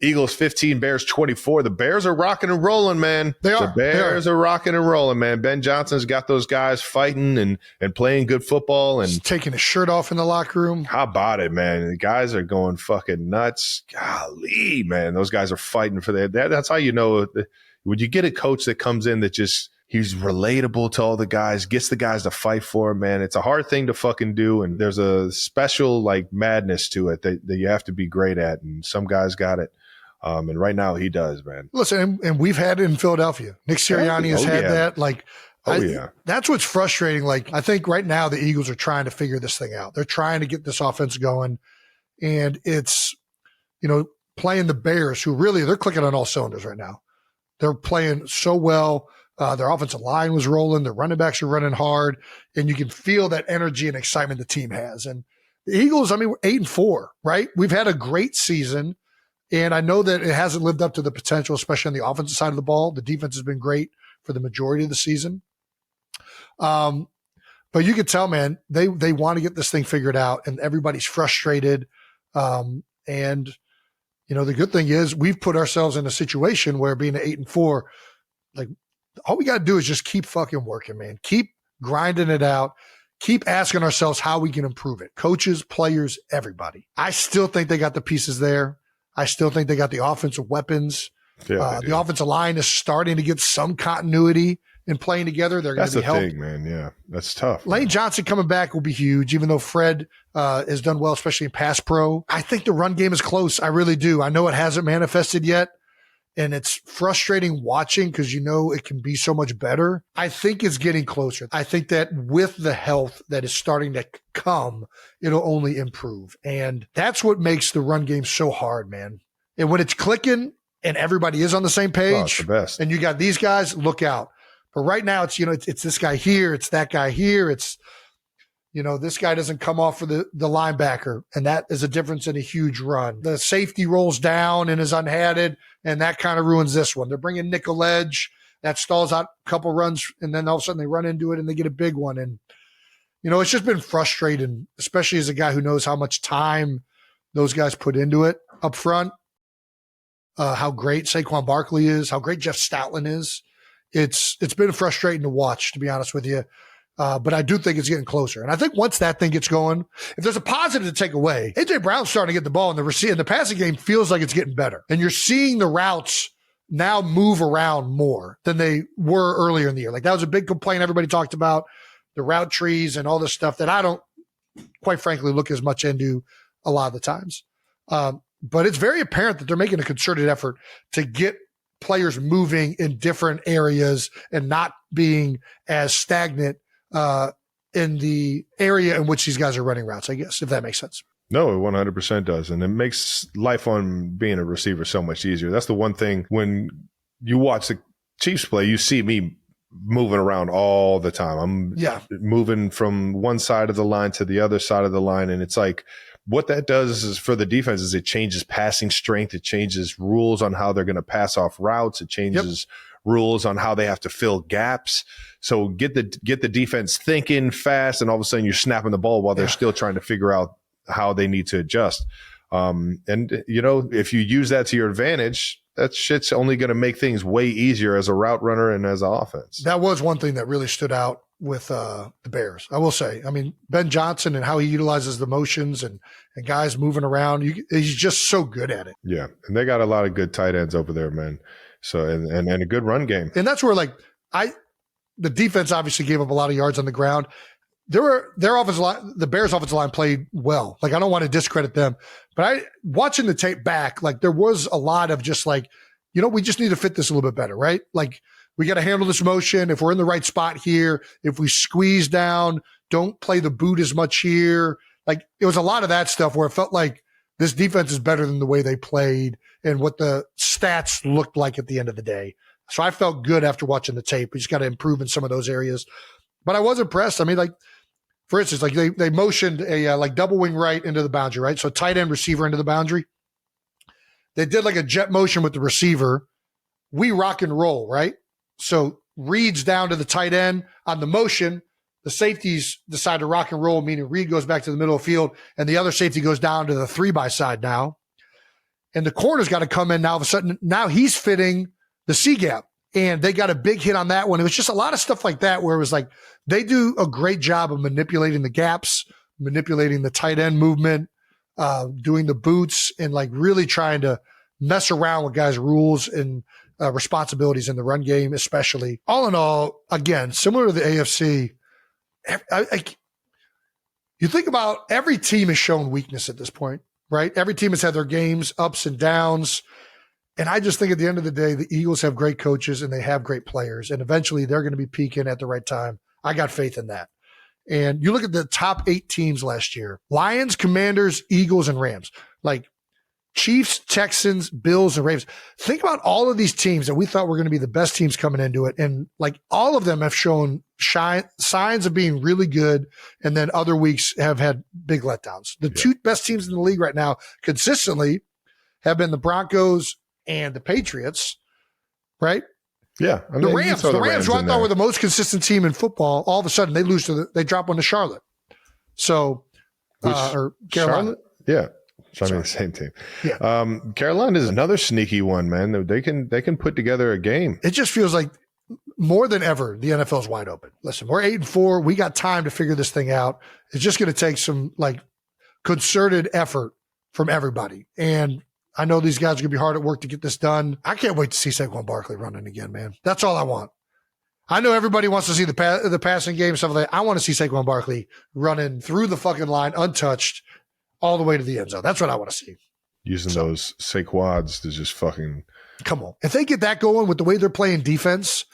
Eagles 15, Bears 24. The Bears are rocking and rolling, man. They are. The Bears are rocking and rolling, man. Ben Johnson's got those guys fighting and playing good football. And just taking his shirt off in the locker room. How about it, man? The guys are going fucking nuts. Golly, man. Those guys are fighting for that. That's how you know. Would you get a coach that comes in that just – he's relatable to all the guys, gets the guys to fight for him, man. It's a hard thing to fucking do, and there's a special, like, madness to it that you have to be great at, and some guys got it. And right now he does, man. Listen, and we've had it in Philadelphia. Nick Sirianni has had that. Like, that's what's frustrating. Like, I think right now the Eagles are trying to figure this thing out. They're trying to get this offense going, and it's, playing the Bears, who really, they're clicking on all cylinders right now. They're playing so well. Their offensive line was rolling. Their running backs are running hard. And you can feel that energy and excitement the team has. And the Eagles, we're 8-4, right? We've had a great season. And I know that it hasn't lived up to the potential, especially on the offensive side of the ball. The defense has been great for the majority of the season. But you can tell, man, they want to get this thing figured out. And everybody's frustrated. And the good thing is we've put ourselves in a situation where being at 8-4, like, all we got to do is just keep fucking working, man. Keep grinding it out. Keep asking ourselves how we can improve it. Coaches, players, everybody. I still think they got the pieces there. I still think they got the offensive weapons. Yeah, the offensive line is starting to get some continuity in playing together. They're going to be helped. That's the thing, man. Yeah, that's tough. Lane Johnson coming back will be huge, even though Fred has done well, especially in pass pro. I think the run game is close. I really do. I know it hasn't manifested yet. And it's frustrating watching because it can be so much better. I think it's getting closer. I think that with the health that is starting to come, it'll only improve. And that's what makes the run game so hard, man. And when it's clicking and everybody is on the same page, it's the best. And you got these guys, look out. But right now it's, it's this guy here, it's that guy here, it's, this guy doesn't come off for the linebacker, and that is a difference in a huge run. The safety rolls down and is unhatted, and that kind of ruins this one. They're bringing nickel edge. That stalls out a couple runs, and then all of a sudden they run into it and they get a big one. And, it's just been frustrating, especially as a guy who knows how much time those guys put into it up front, how great Saquon Barkley is, how great Jeff Stoutland is. It's been frustrating to watch, to be honest with you. But I do think it's getting closer. And I think once that thing gets going, if there's a positive to take away, A.J. Brown's starting to get the ball in the passing game feels like it's getting better. And you're seeing the routes now move around more than they were earlier in the year. Like, that was a big complaint everybody talked about, the route trees and all this stuff that I don't, quite frankly, look as much into a lot of the times. But it's very apparent that they're making a concerted effort to get players moving in different areas and not being as stagnant in the area in which these guys are running routes, I guess, if that makes sense. No, it 100% does. And it makes life on being a receiver so much easier. That's the one thing when you watch the Chiefs play, you see me moving around all the time. I'm moving from one side of the line to the other side of the line. And it's like, what that does is for the defense is it changes passing strength. It changes rules on how they're going to pass off routes. It changes rules on how they have to fill gaps. So get the defense thinking fast, and all of a sudden you're snapping the ball while they're still trying to figure out how they need to adjust. And if you use that to your advantage, that shit's only going to make things way easier as a route runner and as an offense. That was one thing that really stood out with the Bears, I will say. I mean, Ben Johnson and how he utilizes the motions and guys moving around, he's just so good at it. Yeah, and they got a lot of good tight ends over there, man. So and a good run game. And that's where the defense obviously gave up a lot of yards on the ground. Their offensive line, the Bears offensive line played well. Like, I don't want to discredit them, but watching the tape back, like, there was a lot of just like, we just need to fit this a little bit better, right? Like, we got to handle this motion. If we're in the right spot here, if we squeeze down, don't play the boot as much here. Like, it was a lot of that stuff where it felt like this defense is better than the way they played and what the stats looked like at the end of the day. So I felt good after watching the tape. We just got to improve in some of those areas. But I was impressed. I mean, like, for instance, like they motioned a like double wing right into the boundary, right? So tight end receiver into the boundary. They did like a jet motion with the receiver. We rock and roll, right? So Reed's down to the tight end on the motion. The safeties decide to rock and roll, meaning Reed goes back to the middle of the field, and the other safety goes down to the 3-by side now. And the corner's got to come in now. All of a sudden, now he's fitting the C gap. And they got a big hit on that one. It was just a lot of stuff like that where it was like they do a great job of manipulating the gaps, manipulating the tight end movement, doing the boots, and like really trying to mess around with guys' rules and responsibilities in the run game, especially. All in all, again, similar to the AFC, you think about every team has shown weakness at this point, right? Every team has had their games, ups and downs. And I just think at the end of the day, the Eagles have great coaches and they have great players. And eventually they're going to be peaking at the right time. I got faith in that. And you look at the top 8 teams last year: Lions, Commanders, Eagles, and Rams. Like Chiefs, Texans, Bills, and Ravens. Think about all of these teams that we thought were going to be the best teams coming into it. And like all of them have shown signs of being really good. And then other weeks have had big letdowns. The 2 best teams in the league right now consistently have been the Broncos and the Patriots, right? Yeah. I mean, the Rams, who I thought were the most consistent team in football, all of a sudden they drop one to Charlotte. So, or Carolina. Charlotte? Yeah. I mean, the same team. Yeah. Carolina is another sneaky one, man. They can put together a game. It just feels like more than ever, the NFL is wide open. Listen, we're 8-4. We got time to figure this thing out. It's just going to take some like concerted effort from everybody. And I know these guys are going to be hard at work to get this done. I can't wait to see Saquon Barkley running again, man. That's all I want. I know everybody wants to see the passing game and stuff like that. I want to see Saquon Barkley running through the fucking line untouched all the way to the end zone. That's what I want to see. Using those Saquads to just fucking. Come on. If they get that going with the way they're playing defense,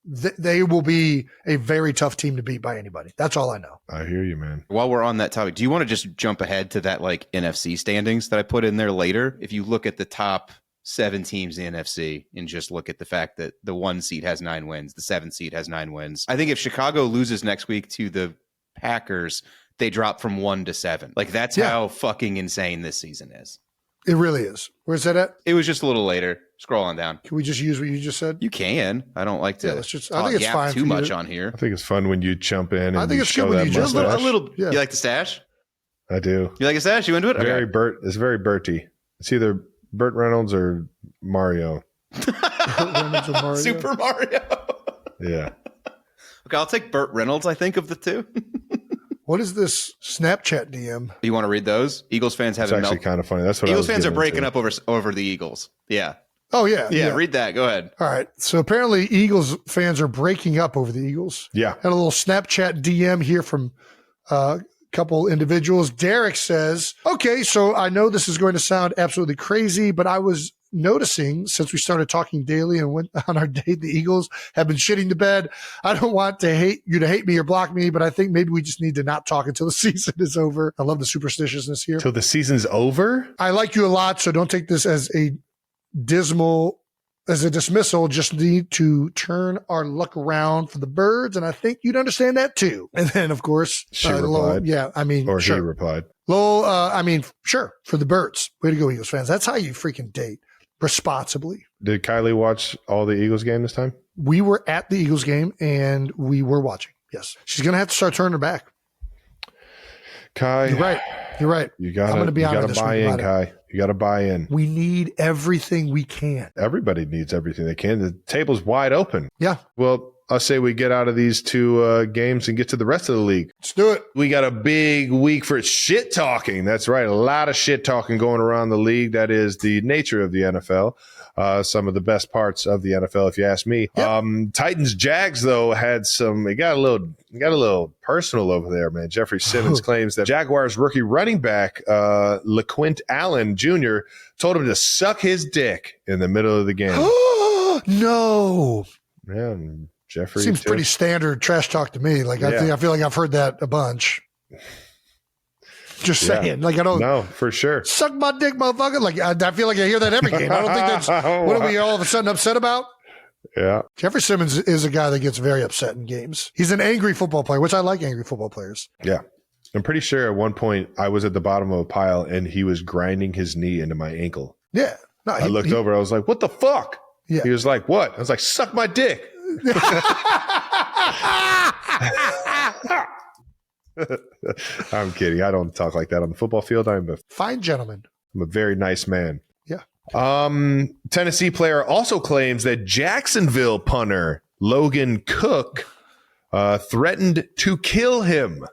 they will be a very tough team to beat by anybody. That's all I know. I hear you, man. While we're on that topic, do you want to just jump ahead to that like NFC standings that I put in there later? If you look at the top 7 teams in the NFC and just look at the fact that the 1 seed has 9 wins, the 7 seed has 9 wins. I think if Chicago loses next week to the Packers, they drop from 1 to 7. Like that's how fucking insane this season is. It really is. Where's that at? It was just a little later. Scrolling down. Can we just use what you just said? You can. I don't like to. I think it's fine too much on here. I think it's fun when you jump in. And I think it's good when you just a little. Yeah. You like the stash? I do. You like a stash? You into it? Very Bert. It's very Berty. It's either Burt Reynolds or Mario. Reynolds or Mario. Super Mario. Yeah. Okay, I'll take Burt Reynolds. I think of the 2. What is this Snapchat DM? You want to read those? Eagles fans have it's actually kind of funny. That's what Eagles fans are breaking up over the Eagles. Yeah. Oh, yeah. Yeah, read that. Go ahead. All right. So apparently Eagles fans are breaking up over the Eagles. Yeah. Had a little Snapchat DM here from a couple individuals. Derek says, okay, so I know this is going to sound absolutely crazy, but I was noticing since we started talking daily and went on our date, the Eagles have been shitting the bed. I don't want to hate me or block me, but I think maybe we just need to not talk until the season is over. I love the superstitiousness here. Till the season's over? I like you a lot, so don't take this as a dismissal. Just need to turn our luck around for the birds, and I think you'd understand that too. And then, of course, she replied. Or sure. He replied. Sure, for the birds. Way to go, Eagles fans. That's how you freaking date responsibly. Did Kylie watch all the Eagles game this time? We were at the Eagles game, and we were watching. Yes. She's going to have to start turning her back. Kai. You're right. You got to buy in, Kai. You got to buy in. We need everything we can. Everybody needs everything they can. The table's wide open. Yeah. Well, I say we get out of these 2 games and get to the rest of the league. Let's do it. We got a big week for shit talking. That's right. A lot of shit talking going around the league. That is the nature of the NFL. Some of the best parts of the NFL, if you ask me. Yep. Titans Jags, though, it got a little personal over there, man. Jeffrey Simmons claims that Jaguars rookie running back LaQuint Allen Jr. told him to suck his dick in the middle of the game. No. Yeah, Jeffrey seems pretty standard trash talk to me. Like I feel like I've heard that a bunch. Just saying. Like, I don't. No, for sure. Suck my dick, motherfucker. Like, I feel like I hear that every game. I don't think that's what are we all of a sudden upset about? Yeah. Jeffrey Simmons is a guy that gets very upset in games. He's an angry football player, which I like angry football players. Yeah. I'm pretty sure at one point I was at the bottom of a pile and he was grinding his knee into my ankle. Yeah. No, I looked over. I was like, what the fuck? Yeah. He was like, what? I was like, suck my dick. I'm kidding. I don't talk like that on the football field. I'm a fine gentleman. I'm a very nice man. Yeah. Tennessee player also claims that Jacksonville punter Logan Cook threatened to kill him.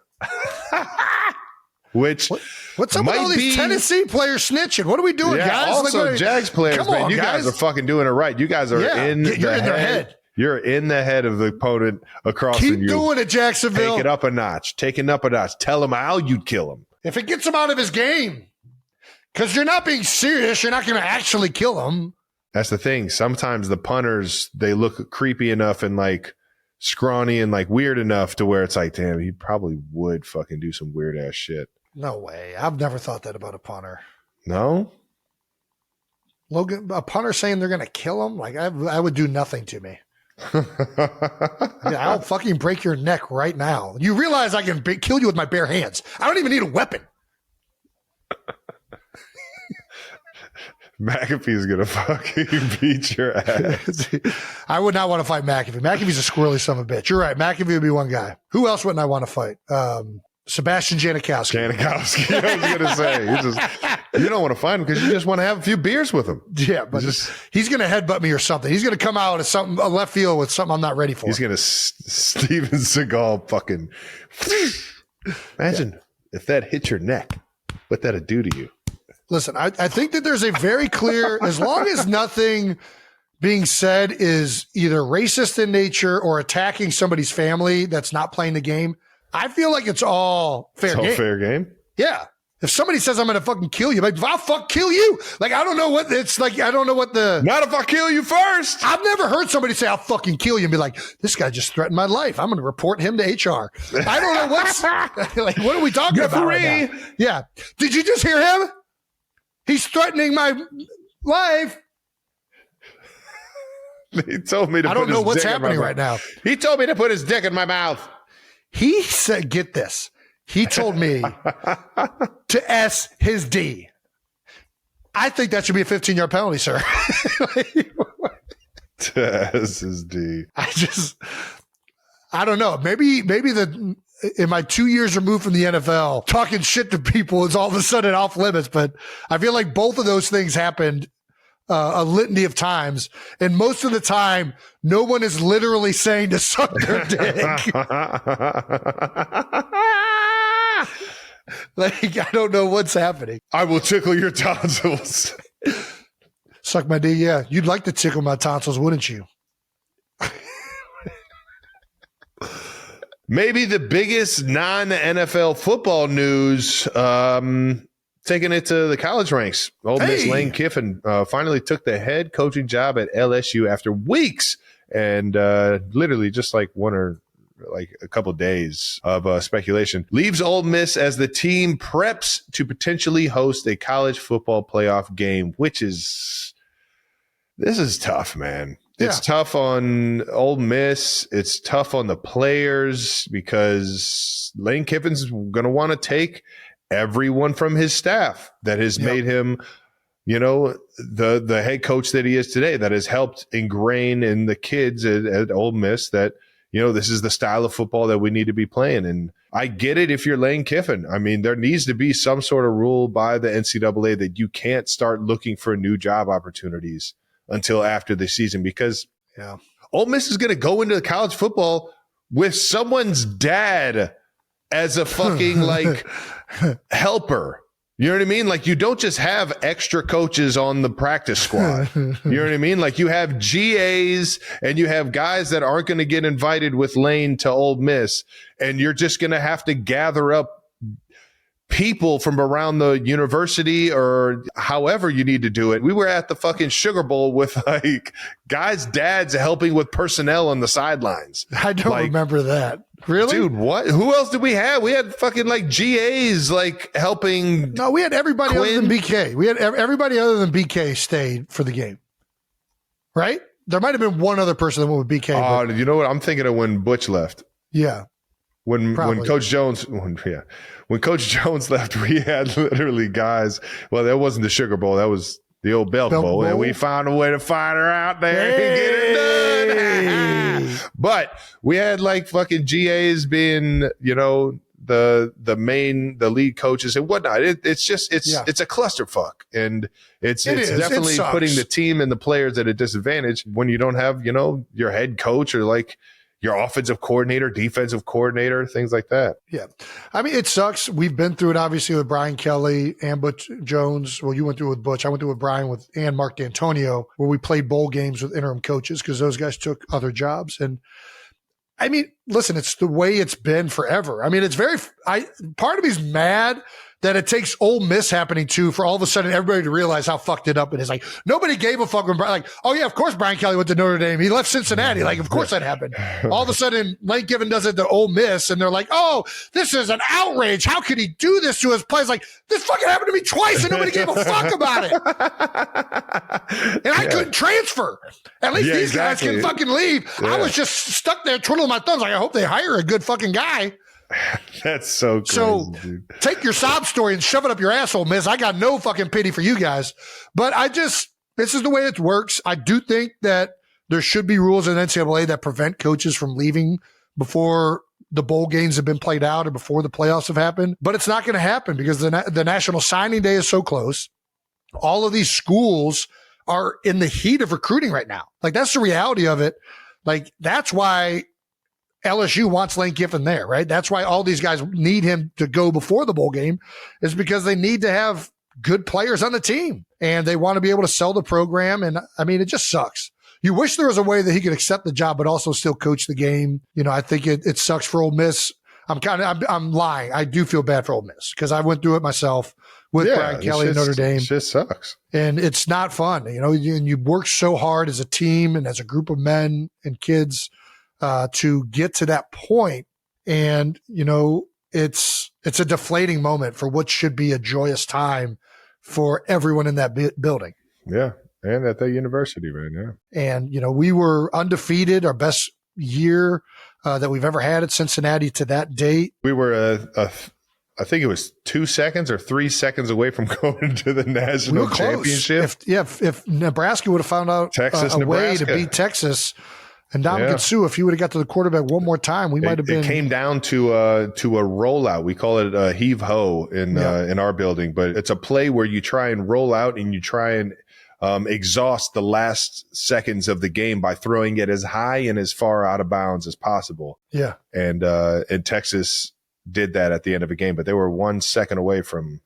Which what's up with all these Tennessee players snitching? What are we doing, guys? Also, like, Jags players, man, you guys are fucking doing it right. You guys are in their head. You're in the head of the opponent across the Keep doing it, Jacksonville. Take it up a notch. Taking up a notch. Tell him how you'd kill him. If it gets him out of his game, because you're not being serious, you're not going to actually kill him. That's the thing. Sometimes the punters, they look creepy enough and like scrawny and like weird enough to where it's like, damn, he probably would fucking do some weird ass shit. No way. I've never thought that about a punter. No? Logan, a punter saying they're going to kill him? Like, I would do nothing to me. I'll fucking break your neck right now. You realize I can kill you with my bare hands. I don't even need a weapon. McAfee's going to fucking beat your ass. I would not want to fight McAfee. McAfee's a squirrely son of a bitch. You're right. McAfee would be one guy. Who else wouldn't I want to fight? Sebastian Janikowski. I was going to say, you don't want to find him because you just want to have a few beers with him. Yeah, but he's going to headbutt me or something. He's going to come out as a left field with something I'm not ready for. He's going to Steven Seagal fucking. Imagine if that hit your neck, what that'd do to you. Listen, I think that there's a very clear, as long as nothing being said is either racist in nature or attacking somebody's family that's not playing the game, I feel like it's all fair game. Fair game? Yeah. If somebody says I'm going to fucking kill you, like, I'll fuck kill you. Like, I don't know what it's like. I don't know what not if I kill you first. I've never heard somebody say I'll fucking kill you and be like, this guy just threatened my life. I'm going to report him to HR. I don't know what's like, what are we talking about right now? Yeah. Did you just hear him? He's threatening my life. He told me to I don't know what's happening right now. He told me to put his dick in my mouth. He said, get this. He told me to S his D. I think that should be a 15-yard penalty, sir. To S his D. I don't know. Maybe in my 2 years removed from the NFL, talking shit to people is all of a sudden off limits. But I feel like both of those things happened a litany of times. And most of the time, no one is literally saying to suck their dick. Like, I don't know what's happening. I will tickle your tonsils. Suck my dick, yeah. You'd like to tickle my tonsils, wouldn't you? Maybe the biggest non-NFL football news, taking it to the college ranks. Ole Miss Lane Kiffin finally took the head coaching job at LSU after weeks and literally just like a couple of days of speculation. Leaves Ole Miss as the team preps to potentially host a college football playoff game, this is tough, man. It's tough on Ole Miss. It's tough on the players because Lane Kiffin's going to want to take everyone from his staff that has made him, the head coach that he is today, that has helped ingrain in the kids at Ole Miss that, this is the style of football that we need to be playing. And I get it if you're Lane Kiffin. I mean, there needs to be some sort of rule by the NCAA that you can't start looking for new job opportunities until after the season, because Ole Miss is going to go into college football with someone's dad as a fucking helper. You know what I mean? Like, you don't just have extra coaches on the practice squad. You know what I mean? Like, you have GAs and you have guys that aren't going to get invited with Lane to Ole Miss, and you're just going to have to gather up people from around the university or however you need to do it. We were at the fucking Sugar Bowl with like guys' dads helping with personnel on the sidelines. I don't remember that. Really? Dude, what? Who else did we have? We had fucking like GAs like helping. No, we had everybody other than BK. We had everybody other than BK stayed for the game. Right? There might have been one other person that went with BK. Oh, you know what? I'm thinking of when Butch left. Yeah. When Coach Jones left, we had literally guys. Well, that wasn't the Sugar Bowl. That was the old Belk Bowl. And we found a way to find her out there and get it done. But we had like fucking GAs being, you know, the lead coaches and whatnot. It's a clusterfuck. And it's definitely putting the team and the players at a disadvantage when you don't have, you know, your head coach or like your offensive coordinator, defensive coordinator, things like that. Yeah. I mean, it sucks. We've been through it, obviously, with Brian Kelly and Butch Jones. Well, you went through it with Butch. I went through it with Brian and Mark D'Antonio, where we played bowl games with interim coaches because those guys took other jobs. And I mean, listen, it's the way it's been forever. I mean, it's part of me's mad that it takes Ole Miss happening too for all of a sudden everybody to realize how fucked it up it is. Like, nobody gave a fuck when like, oh yeah, of course Brian Kelly went to Notre Dame. He left Cincinnati. Like, of course that happened. All of a sudden, Lane Kiffin does it to Ole Miss, and they're like, oh, this is an outrage. How could he do this to his players? Like, this fucking happened to me twice, and nobody gave a fuck about it. And I couldn't transfer. At least these guys can fucking leave. Yeah. I was just stuck there twiddling my thumbs. Like, I hope they hire a good fucking guy. That's so crazy, so dude. Take your sob story and shove it up your asshole, Miss. I got no fucking pity for you guys. But this is the way it works. I do think that there should be rules in NCAA that prevent coaches from leaving before the bowl games have been played out or before the playoffs have happened. But it's not going to happen because the National Signing Day is so close. All of these schools are in the heat of recruiting right now. Like, that's the reality of it. Like, that's why LSU wants Lane Kiffin there, right? That's why all these guys need him to go before the bowl game, is because they need to have good players on the team and they want to be able to sell the program. And I mean, it just sucks. You wish there was a way that he could accept the job, but also still coach the game. You know, I think it sucks for Ole Miss. I'm lying. I do feel bad for Ole Miss because I went through it myself with Brian Kelly and Notre Dame. It just sucks. And it's not fun. You know, you work so hard as a team and as a group of men and kids to get to that point. And, you know, it's a deflating moment for what should be a joyous time for everyone in that building. Yeah. And at that university right now. And, you know, we were undefeated, our best year that we've ever had at Cincinnati to that date. We were I think it was 2 seconds or 3 seconds away from going to the national championship. If Nebraska would have found out a way to beat Texas, and Dominican Sue, if he would have got to the quarterback one more time, we might have been. It came down to a rollout. We call it a heave ho in our building, but it's a play where you try and roll out and you try and exhaust the last seconds of the game by throwing it as high and as far out of bounds as possible. Yeah, and Texas did that at the end of the game, but they were 1 second away from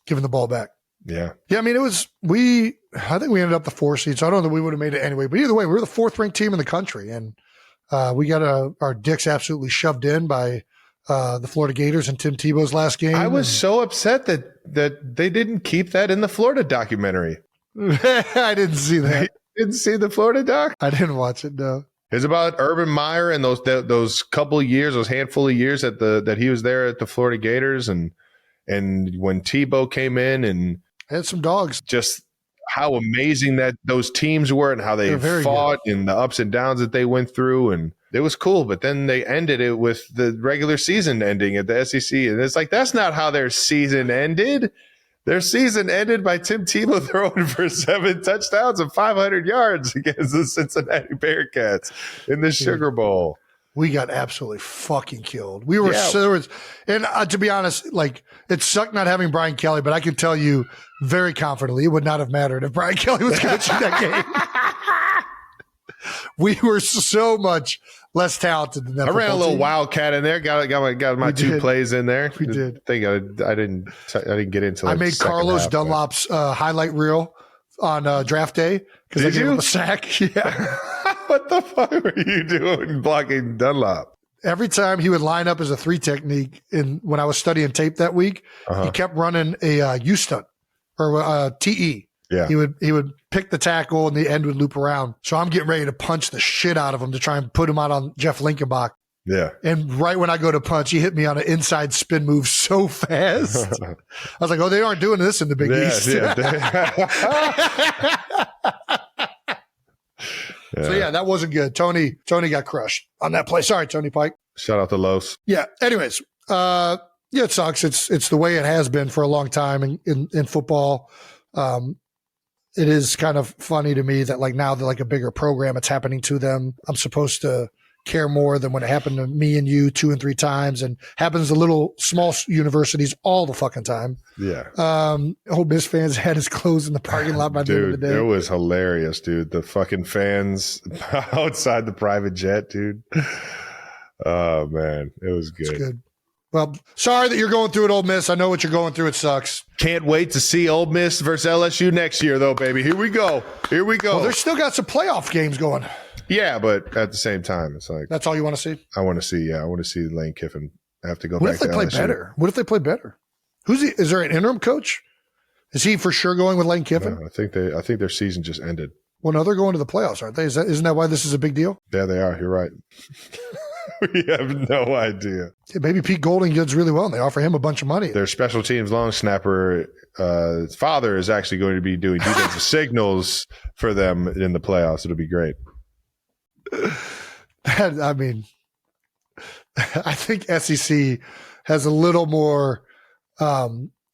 giving the ball back. Yeah. Yeah, I mean, I think we ended up the 4 seed, so I don't know that we would have made it anyway. But either way, we were the 4th ranked team in the country, and we got our dicks absolutely shoved in by the Florida Gators in Tim Tebow's last game. I was so upset that they didn't keep that in the Florida documentary. I didn't see that. You didn't see the Florida doc? I didn't watch it, no. It's about Urban Meyer and those couple of years, those handful of years that he was there at the Florida Gators, and when Tebow came in and had some dogs. Just how amazing that those teams were and how they fought and the ups and downs that they went through. And it was cool. But then they ended it with the regular season ending at the SEC. And it's like, that's not how their season ended. Their season ended by Tim Tebow throwing for 7 touchdowns and 500 yards against the Cincinnati Bearcats in the Sugar Bowl. We got absolutely fucking killed. We were and to be honest, like, it sucked not having Brian Kelly, but I can tell you very confidently it would not have mattered if Brian Kelly was coaching that game. We were so much less talented than that. I ran a little wildcat in there. Got my 2 plays in there. We did. I didn't get into. I made Carlos Dunlop's highlight reel on draft day because I gave him a sack. Yeah. What the fuck were you doing blocking Dunlop? every time he would line up as a 3 technique, when I was studying tape that week, he kept running a U-stunt or a TE. Yeah. He would pick the tackle and the end would loop around. So I'm getting ready to punch the shit out of him to try and put him out on Jeff Linkenbach. Yeah. And right when I go to punch, he hit me on an inside spin move so fast. I was like, oh, they aren't doing this in the Big East. Yeah. So yeah, that wasn't good. Tony got crushed on that play. Sorry, Tony Pike. Shout out to Los. Yeah. Anyways, yeah, it sucks. It's the way it has been for a long time in football. It is kind of funny to me that like now they're like a bigger program. It's happening to them. I'm supposed to care more than when it happened to me and you 2 and 3 times, and happens to little small universities all the fucking time. Yeah. Ole Miss fans had his clothes in the parking lot by the end of the day. It was hilarious, dude. The fucking fans outside the private jet, dude. Oh man, it was good. It's good. Well, sorry that you're going through it, Ole Miss. I know what you're going through. It sucks. Can't wait to see Ole Miss versus LSU next year, though, baby. Here we go. Well, they're still got some playoff games going. Yeah, but at the same time, it's like that's all you want to see. I want to see Lane Kiffin have to go What back if they to play LSU. better? What if they play better? Is there an interim coach? Is he for sure going with Lane Kiffin? No, I think their season just ended. Well, no, they're going to the playoffs, aren't they? Isn't that why this is a big deal? Yeah, they are. You're right. We have no idea. Yeah, maybe Pete Golding does really well, and they offer him a bunch of money. Their special teams long snapper, his father is actually going to be doing defensive signals for them in the playoffs. It'll be great. I mean, I think SEC has a little more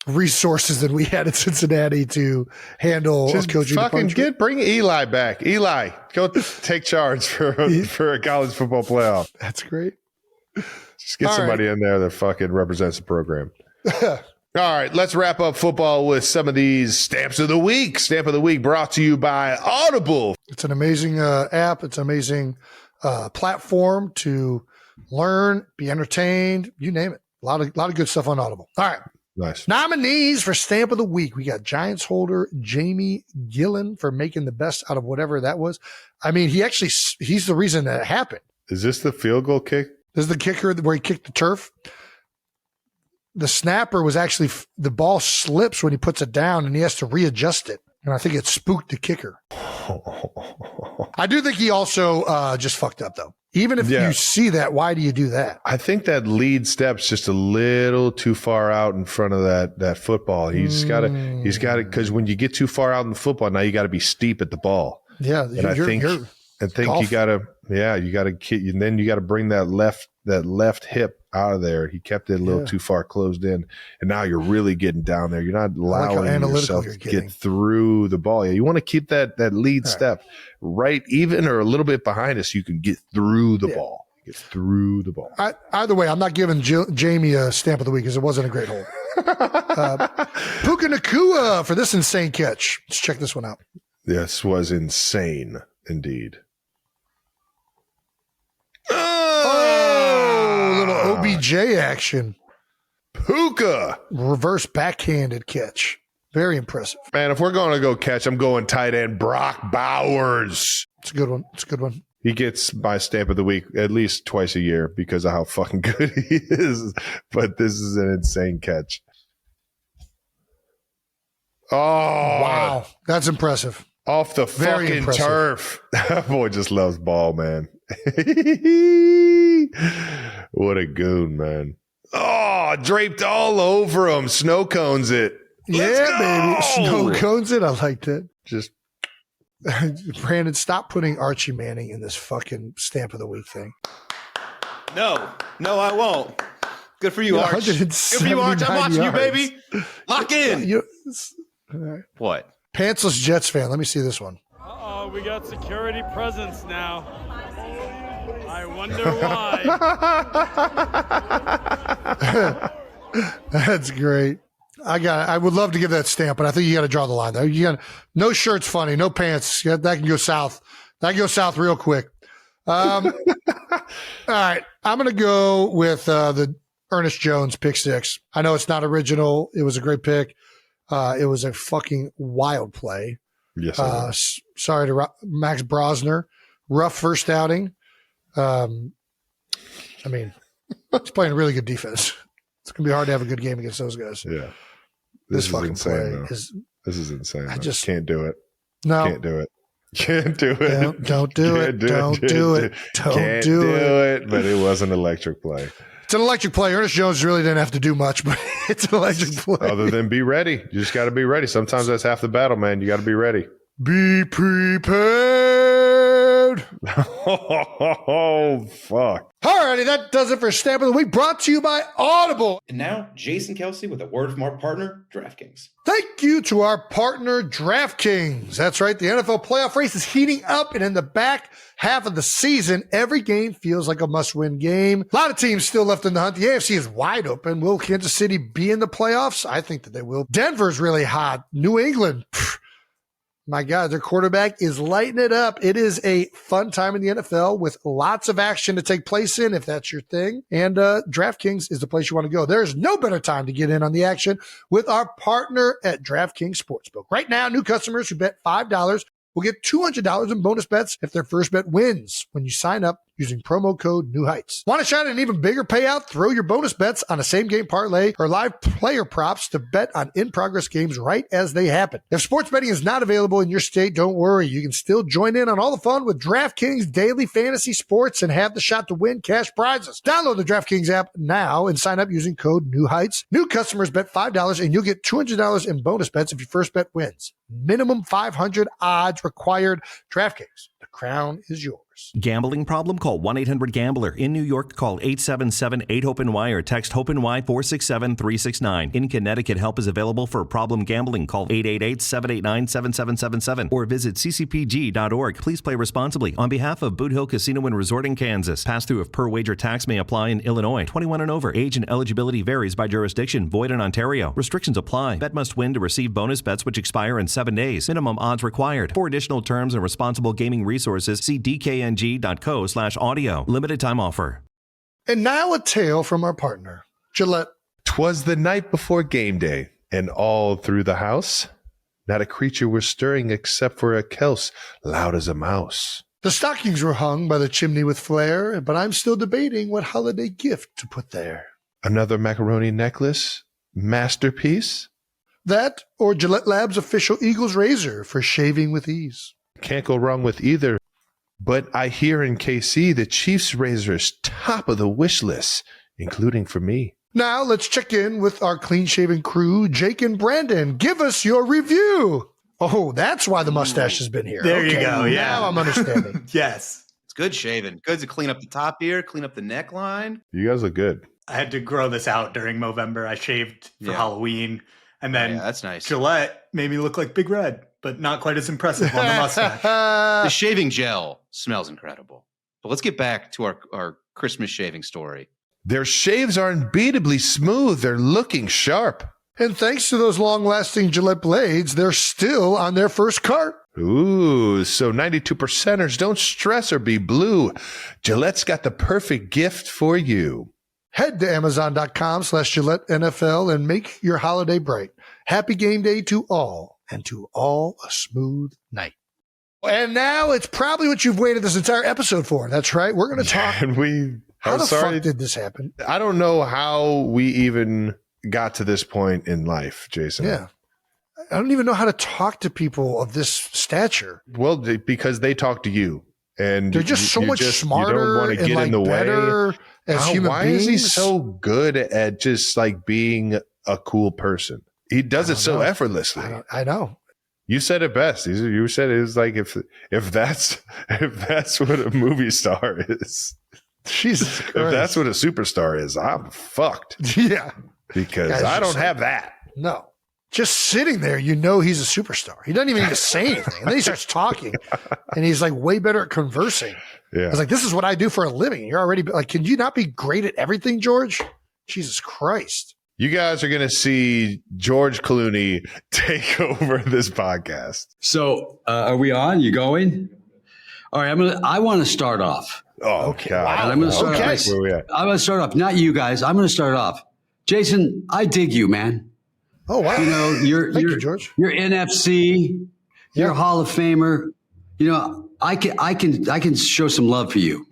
resources than we had at Cincinnati to handle Just coaching. fucking bring Eli back. Eli, go take charge for a college football playoff. That's great. Just get somebody in there that fucking represents the program. All right, let's wrap up football with some of these stamps of the week. Stamp of the week brought to you by Audible. It's an amazing app. It's an amazing platform to learn, be entertained, you name it. A lot of good stuff on Audible. All right. Nice. Nominees for Stamp of the Week. We got Giants holder Jamie Gillen for making the best out of whatever that was. I mean, he's the reason that it happened. Is this the field goal kick? This is the kicker where he kicked the turf. The snapper was actually, the ball slips when he puts it down and he has to readjust it. And I think it spooked the kicker. I do think he also just fucked up, though. Even if you see that, why do you do that? I think that lead step's just a little too far out in front of that football. He's got to, because when you get too far out in the football, now you got to be steep at the ball. Yeah. And I think you got to, and then you got to bring that left hip out of there. He kept it a little too far closed in, and now you're really getting down there. You're not allowing yourself to get through the ball. Yeah, you want to keep that lead step right even or a little bit behind us so you can get through the ball. Get through the ball. Either way, I'm not giving Jamie a Stamp of the Week because it wasn't a great hold. Puka Nakua for this insane catch. Let's check this one out. This was insane indeed. Little OBJ action. Puka. Reverse backhanded catch. Very impressive. Man, if we're going to go catch, I'm going tight end Brock Bowers. It's a good one. It's a good one. He gets my Stamp of the Week at least twice a year because of how fucking good he is. But this is an insane catch. Oh. Wow. That's impressive. Off the Very fucking impressive. turf. That boy just loves ball, man. What a goon, man. Oh, draped all over him. Snow cones it. Baby. Snow cones it. I liked it. Just Brandon, stop putting Archie Manning in this fucking Stamp of the Week thing. No, I won't. Good for you, Arch. Good for you, Arch. I'm watching you, baby. Lock in. What? Pantsless Jets fan. Let me see this one. Uh-oh, we got security presence now. I wonder why. That's great. I would love to give that stamp, but I think you got to draw the line there. No shirt's funny, no pants. That can go south. That can go south real quick. All right, I'm going to go with the Ernest Jones pick six. I know it's not original. It was a great pick. It was a fucking wild play. Yes. Sorry to Max Brosner. Rough first outing. I I mean, he's playing really good defense. It's going to be hard to have a good game against those guys. Yeah. This is fucking insane, play though. is. This is insane. I just can't do it. No. Can't do it. Can't do it. Don't do it. Don't do it. Can't do it. But it was an electric play. It's an electric play. Ernest Jones really didn't have to do much, but it's an electric play. Other than be ready. You just got to be ready. Sometimes that's half the battle, man. You got to be ready. Be prepared. Oh, fuck. Alrighty, that does it for Stamp of the Week, brought to you by Audible. And now, Jason Kelsey with a word from our partner, DraftKings. Thank you to our partner, DraftKings. That's right, the NFL playoff race is heating up, and in the back half of the season, every game feels like a must-win game. A lot of teams still left in the hunt. The AFC is wide open. Will Kansas City be in the playoffs? I think that they will. Denver's really hot. New England, my God, their quarterback is lighting it up. It is a fun time in the NFL with lots of action to take place in, if that's your thing. And DraftKings is the place you want to go. There is no better time to get in on the action with our partner at DraftKings Sportsbook. Right now, new customers who bet $5 will get $200 in bonus bets if their first bet wins when you sign up using promo code New Heights. Want to shine an even bigger payout? Throw your bonus bets on a same-game parlay or live player props to bet on in-progress games right as they happen. If sports betting is not available in your state, don't worry. You can still join in on all the fun with DraftKings Daily Fantasy Sports and have the shot to win cash prizes. Download the DraftKings app now and sign up using code New Heights. New customers bet $5 and you'll get $200 in bonus bets if your first bet wins. Minimum 500 odds required. DraftKings, the crown is yours. Gambling problem? Call 1-800-GAMBLER. In New York, call 877-8-HOPE-NY or text HOPE-NY 467-369. In Connecticut, help is available for problem gambling. Call 888-789-7777 or visit ccpg.org. Please play responsibly. On behalf of Boot Hill Casino and Resort in Kansas, pass-through of per-wager tax may apply in Illinois. 21 and over. Age and eligibility varies by jurisdiction. Void in Ontario. Restrictions apply. Bet must win to receive bonus bets which expire in 7 days. Minimum odds required. For additional terms and responsible gaming resources, see dkng.co/audio. Limited time offer. And now a tale from our partner, Gillette. 'Twas the night before game day, and all through the house, not a creature was stirring except for a kelse, loud as a mouse. The stockings were hung by the chimney with flair, but I'm still debating what holiday gift to put there. Another macaroni necklace? Masterpiece? That or Gillette Labs' official Eagles razor for shaving with ease. Can't go wrong with either. But I hear in KC the Chiefs razor is top of the wish list, including for me. Now let's check in with our clean-shaven crew, Jake and Brandon. Give us your review. Oh, that's why the mustache has been here. There you go, yeah. Now I'm understanding. Yes. It's good shaving. Good to clean up the top here, clean up the neckline. You guys look good. I had to grow this out during November. I shaved for Halloween. And then that's nice. Gillette made me look like Big Red, but not quite as impressive on the mustache. The shaving gel smells incredible. But let's get back to our Christmas shaving story. Their shaves are unbeatably smooth. They're looking sharp. And thanks to those long-lasting Gillette blades, they're still on their first cart. Ooh, so 92%ers don't stress or be blue. Gillette's got the perfect gift for you. Head to Amazon.com/Gillette NFL and make your holiday bright. Happy game day to all, and to all a smooth night. And now it's probably what you've waited this entire episode for. That's right. We're going to talk. How the fuck did this happen? I don't know how we even got to this point in life, Jason. Yeah. I don't even know how to talk to people of this stature. Well, because they talk to you. And they're just so much smarter. You don't want to get in the way as human beings. Is he so good at just like being a cool person? He does it so effortlessly. I know. You said it best. You said it was like if that's what a movie star is. Jesus Christ. If that's what a superstar is, I'm fucked. Yeah. Because I don't have that. No. Just sitting there, you know he's a superstar. He doesn't even need to say anything. And then he starts talking, and he's like way better at conversing. Yeah. I was like, this is what I do for a living. You're already like, can you not be great at everything, George? Jesus Christ. You guys are going to see George Clooney take over this podcast. So are we on? You going? All right. I want to start off. Oh, okay. God. Wow. I'm going to start off. I'm going to start off. Not you guys. I'm going to start off. Jason, I dig you, man. Oh, wow. You know, Thank you, George. You're NFC. You're a Hall of Famer. You know, I can show some love for you.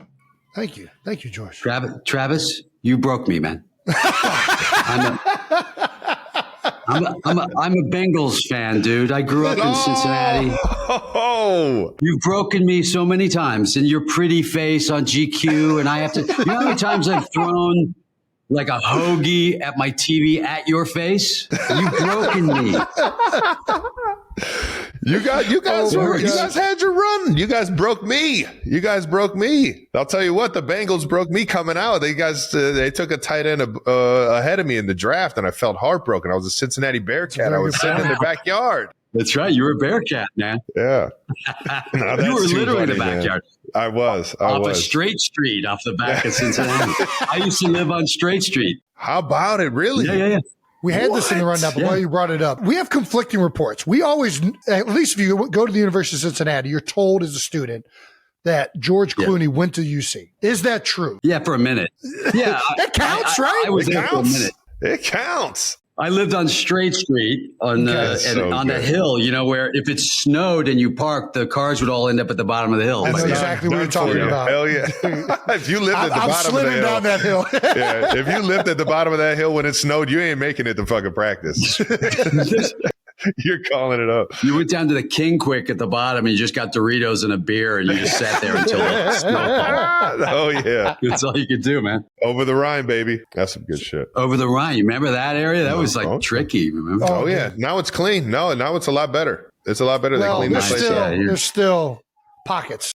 Thank you, George. Travis, you broke me, man. I'm a Bengals fan, dude. I grew up in Cincinnati. Oh, you've broken me so many times in your pretty face on GQ, and I have to. You know how many times I've thrown like a hoagie at my TV at your face? You've broken me. You guys had your run. You guys broke me. I'll tell you what, the Bengals broke me coming out. They took a tight end ahead of me in the draft, and I felt heartbroken. I was a Cincinnati Bearcat. I was sitting in their backyard. That's right. You were a Bearcat, man. Yeah. No, you were literally in the backyard. Man. I was. Off a straight street off the back of Cincinnati. I used to live on Straight Street. How about it? Really? Yeah. We had this in the rundown, but while you brought it up, we have conflicting reports. We always, at least if you go to the University of Cincinnati, you're told as a student that George Clooney went to UC. Is that true? Yeah, for a minute. Yeah. That counts, right? I was there for a minute. It counts. I lived on Straight Street on the hill, you know, where if it snowed and you parked, the cars would all end up at the bottom of the hill. That's exactly what you're talking about. Hell yeah. If you lived at the bottom of the hill. down that hill. Yeah, if you lived at the bottom of that hill when it snowed, you ain't making it to fucking practice. You're calling it up. You went down to the King Quick at the bottom and you just got Doritos and a beer and you just sat there until the snowfall. Oh, yeah. That's all you could do, man. Over the Rhine, baby. That's some good shit. Over the Rhine. You remember that area? That was like tricky, remember? Oh, yeah. Now it's clean. No, now it's a lot better. It's a lot better than clean. There's still pockets.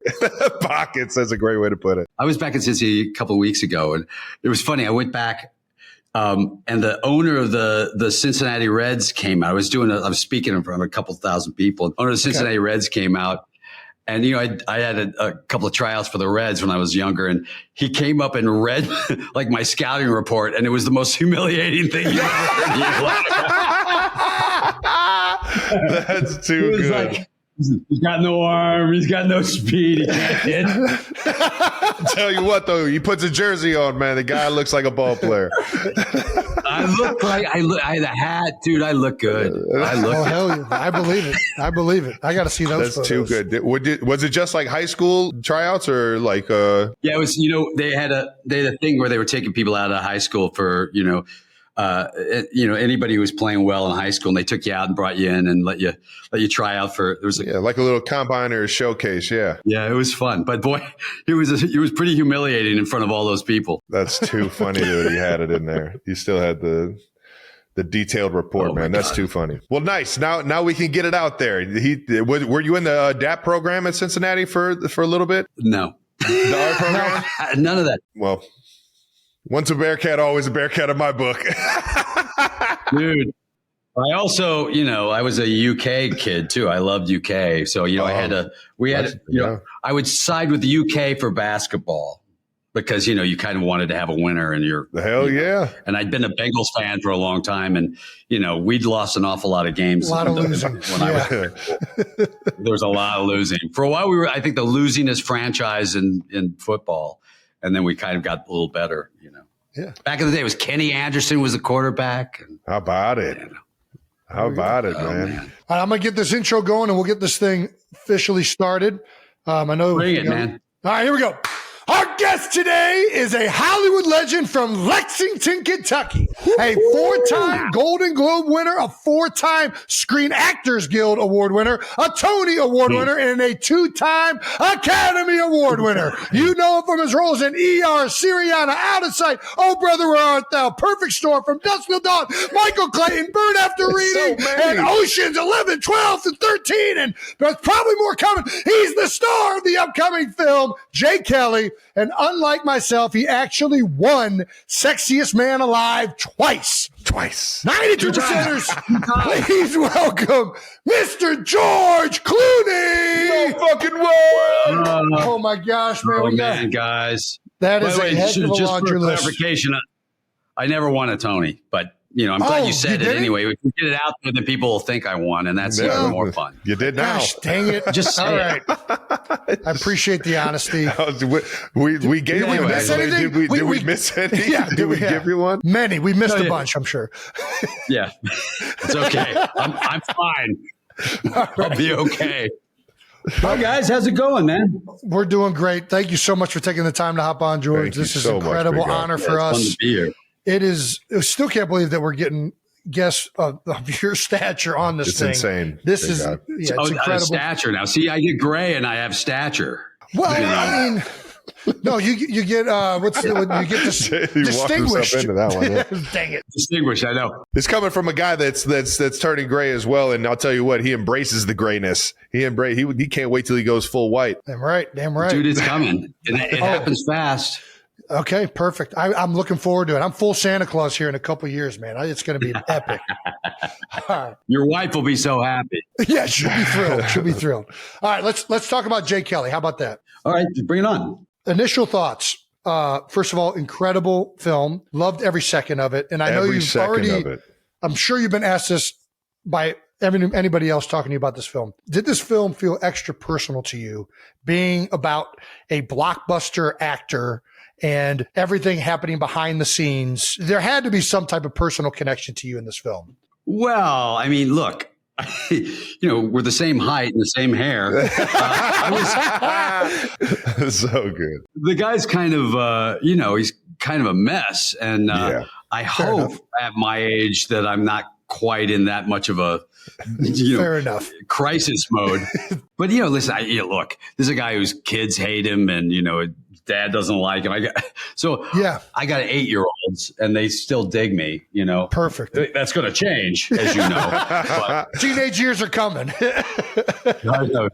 Pockets. That's a great way to put it. I was back in Cincinnati a couple of weeks ago and it was funny. I went back. And the owner of the Cincinnati Reds came out. I was speaking in front of a couple thousand people. Owner of the Cincinnati Reds came out, and you know I had a couple of tryouts for the Reds when I was younger, and he came up and read like my scouting report, and it was the most humiliating thing you ever heard in your life. That's too good. Like, he's got no arm. He's got no speed. He can't hit. Tell you what, though, he puts a jersey on, man. The guy looks like a ball player. I had a hat, dude. I look good. Hell yeah. I believe it. I got to see those. That's photos. Too good. Was it just like high school tryouts or like? Yeah, it was. You know, they had a thing where they were taking people out of high school for anybody who was playing well in high school, and they took you out and brought you in and let you try out for. There was like a little combine or a showcase. Yeah, it was fun, but boy, it was pretty humiliating in front of all those people. That's too funny that he had it in there. He still had the detailed report, man. That's too funny. Well, nice. Now we can get it out there. Were you in the DAP program at Cincinnati for a little bit? No, the art program. None of that. Well. Once a Bearcat, always a Bearcat in my book. Dude, I also, I was a UK kid too. I loved UK. So, I would side with the UK for basketball because, you kind of wanted to have a winner and yeah. And I'd been a Bengals fan for a long time and, we'd lost an awful lot of games. A lot of losing. There was a lot of losing. For a while, we were, I think, the losingest franchise in football. And then we kind of got a little better, Yeah. Back in the day, it was Kenny Anderson was the quarterback. How about it? How about it, man? All right, I'm going to get this intro going, and we'll get this thing officially started. I know. Bring it, man. All right, here we go. Our guest today is a Hollywood legend from Lexington, Kentucky, a 4-time Golden Globe winner, a 4-time Screen Actors Guild Award winner, a Tony Award winner, and a 2-time Academy Award winner. You know him from his roles in ER, Syriana, Out of Sight, Oh Brother, Where Art Thou, Perfect Storm, From Dusk Till Dawn, Michael Clayton, Bird After Reading, and Oceans 11, 12, and 13, and there's probably more coming. He's the star of the upcoming film, Jay Kelly. And unlike myself, he actually won Sexiest Man Alive twice. 92%ers. Please welcome Mr. George Clooney. No fucking way. Oh my gosh, man. Guys. That is a heck of a just laundry for list. clarification, I never won a Tony, but I'm glad you said it anyway. We can get it out there that people will think I won, and that's even more fun. You did now. Gosh, dang it. Just say all right. I appreciate the honesty. We gave you one. Did we miss any? Yeah, did we give you one? Many. We missed a bunch, I'm sure. Yeah. It's okay. I'm fine. I'll be okay. Hi, guys. How's it going, man? We're doing great. Thank you so much for taking the time to hop on, George. This is an incredible honor for us. Fun to be here. It is. I still can't believe that we're getting guests of your stature on this thing. It's insane. This is it's incredible. Stature now. See, I get gray and I have stature. Well, I mean, no, you get you get distinguished. Into that one, yeah. Dang it, distinguished. I know. It's coming from a guy that's turning gray as well, and I'll tell you what, he embraces the grayness. He can't wait till he goes full white. Damn right, dude. It's coming. It happens fast. Okay, perfect. I'm looking forward to it. I'm full Santa Claus here in a couple of years, man. It's going to be epic. Your wife will be so happy. Yeah, she'll be thrilled. She'll be thrilled. All right, let's talk about Jay Kelly. How about that? All right, bring it on. Initial thoughts. First of all, incredible film. Loved every second of it. And I know you've already, I'm sure you've been asked this by anybody else talking to you about this film. Did this film feel extra personal to you, being about a blockbuster actor and everything happening behind the scenes? There had to be some type of personal connection to you in this film. Well, I mean, look, we're the same height and the same hair. So good. The guy's kind of, he's kind of a mess. And I hope at my age that I'm not quite in that much of a, fair enough, crisis mode. But, listen, look, this is a guy whose kids hate him and, dad doesn't like him. I got 8-year-olds and they still dig me, Perfect. That's going to change, as you know. But, teenage years are coming. I know.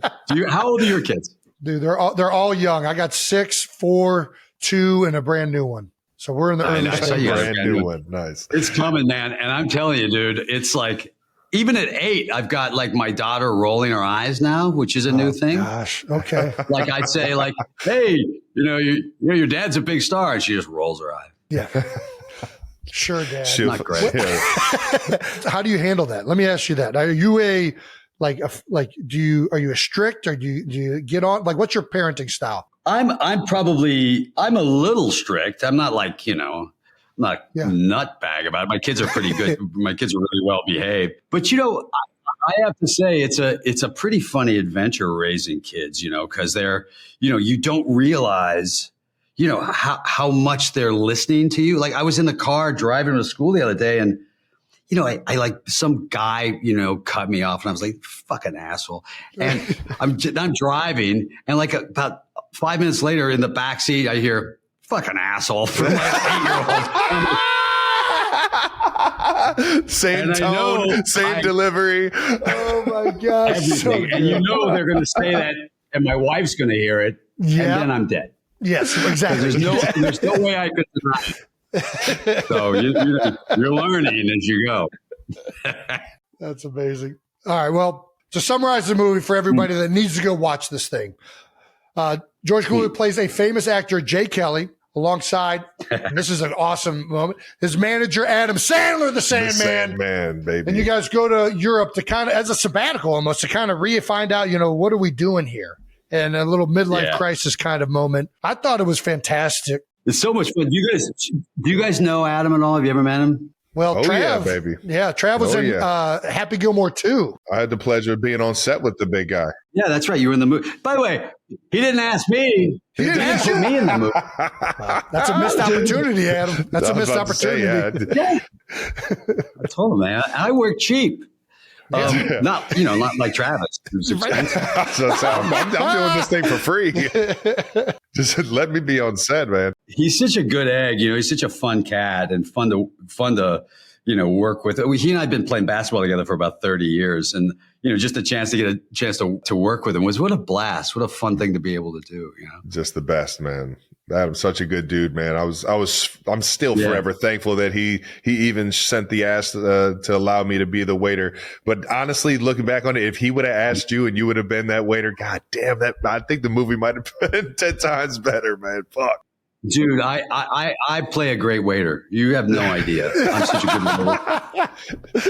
How old are your kids? Dude, they're all young. I got 6, 4, 2, and a brand new one. So we're in the early stages. Brand new one. Nice. It's coming, man. And I'm telling you, dude, it's like, even at 8, I've got like my daughter rolling her eyes now, which is a new thing. Gosh. Okay. Like I'd say like, hey, your dad's a big star. And she just rolls her eye. Yeah. Sure, Dad. Not great. How do you handle that? Let me ask you that. Are you are you a strict, or do you get on? Like, what's your parenting style? I'm a little strict. I'm not like, not nutbag about it. My kids are pretty good. My kids are really well behaved. But, I have to say it's a pretty funny adventure raising kids, because they're, you don't realize, how much they're listening to you. Like I was in the car driving to school the other day and, I like some guy, cut me off and I was like, fucking asshole. And I'm driving and like about 5 minutes later in the backseat, I hear fucking asshole from my 8-year-old. Same tone, same delivery. Oh my gosh. So and they're going to say that and my wife's going to hear it. Yeah. And then I'm dead. Yes, exactly. There's no way I could deny it. So you're learning as you go. That's amazing. All right. Well, to summarize the movie for everybody that needs to go watch this thing, George Clooney plays a famous actor, Jay Kelly, alongside, and this is an awesome moment, his manager, Adam Sandler, the Sandman. The Sandman, baby. And you guys go to Europe to kind of, as a sabbatical almost, to kind of find out, what are we doing here? And a little midlife crisis kind of moment. I thought it was fantastic. It's so much fun. Do you guys know Adam at all? Have you ever met him? Well, Trav, yeah, baby. Yeah, Trav was in Happy Gilmore 2. I had the pleasure of being on set with the big guy. Yeah, that's right. You were in the movie. By the way, he didn't ask me. He didn't put me in the movie. That's a missed opportunity, Adam. That's a missed opportunity. I told him, man, I work cheap. Not like Travis. It was expensive. I'm doing this thing for free. Just let me be on set, man. He's such a good egg. He's such a fun cat and fun to work with. He and I have been playing basketball together for about 30 years. And, just a chance to get a chance to work with him what a blast. What a fun thing to be able to do. Just the best, man. Adam's such a good dude, man. I'm still forever thankful that he even sent the ask to allow me to be the waiter. But honestly, looking back on it, if he would have asked you and you would have been that waiter, God damn that, I think the movie might have been 10 times better, man. Fuck. Dude, I play a great waiter. You have no idea. I'm such a good waiter.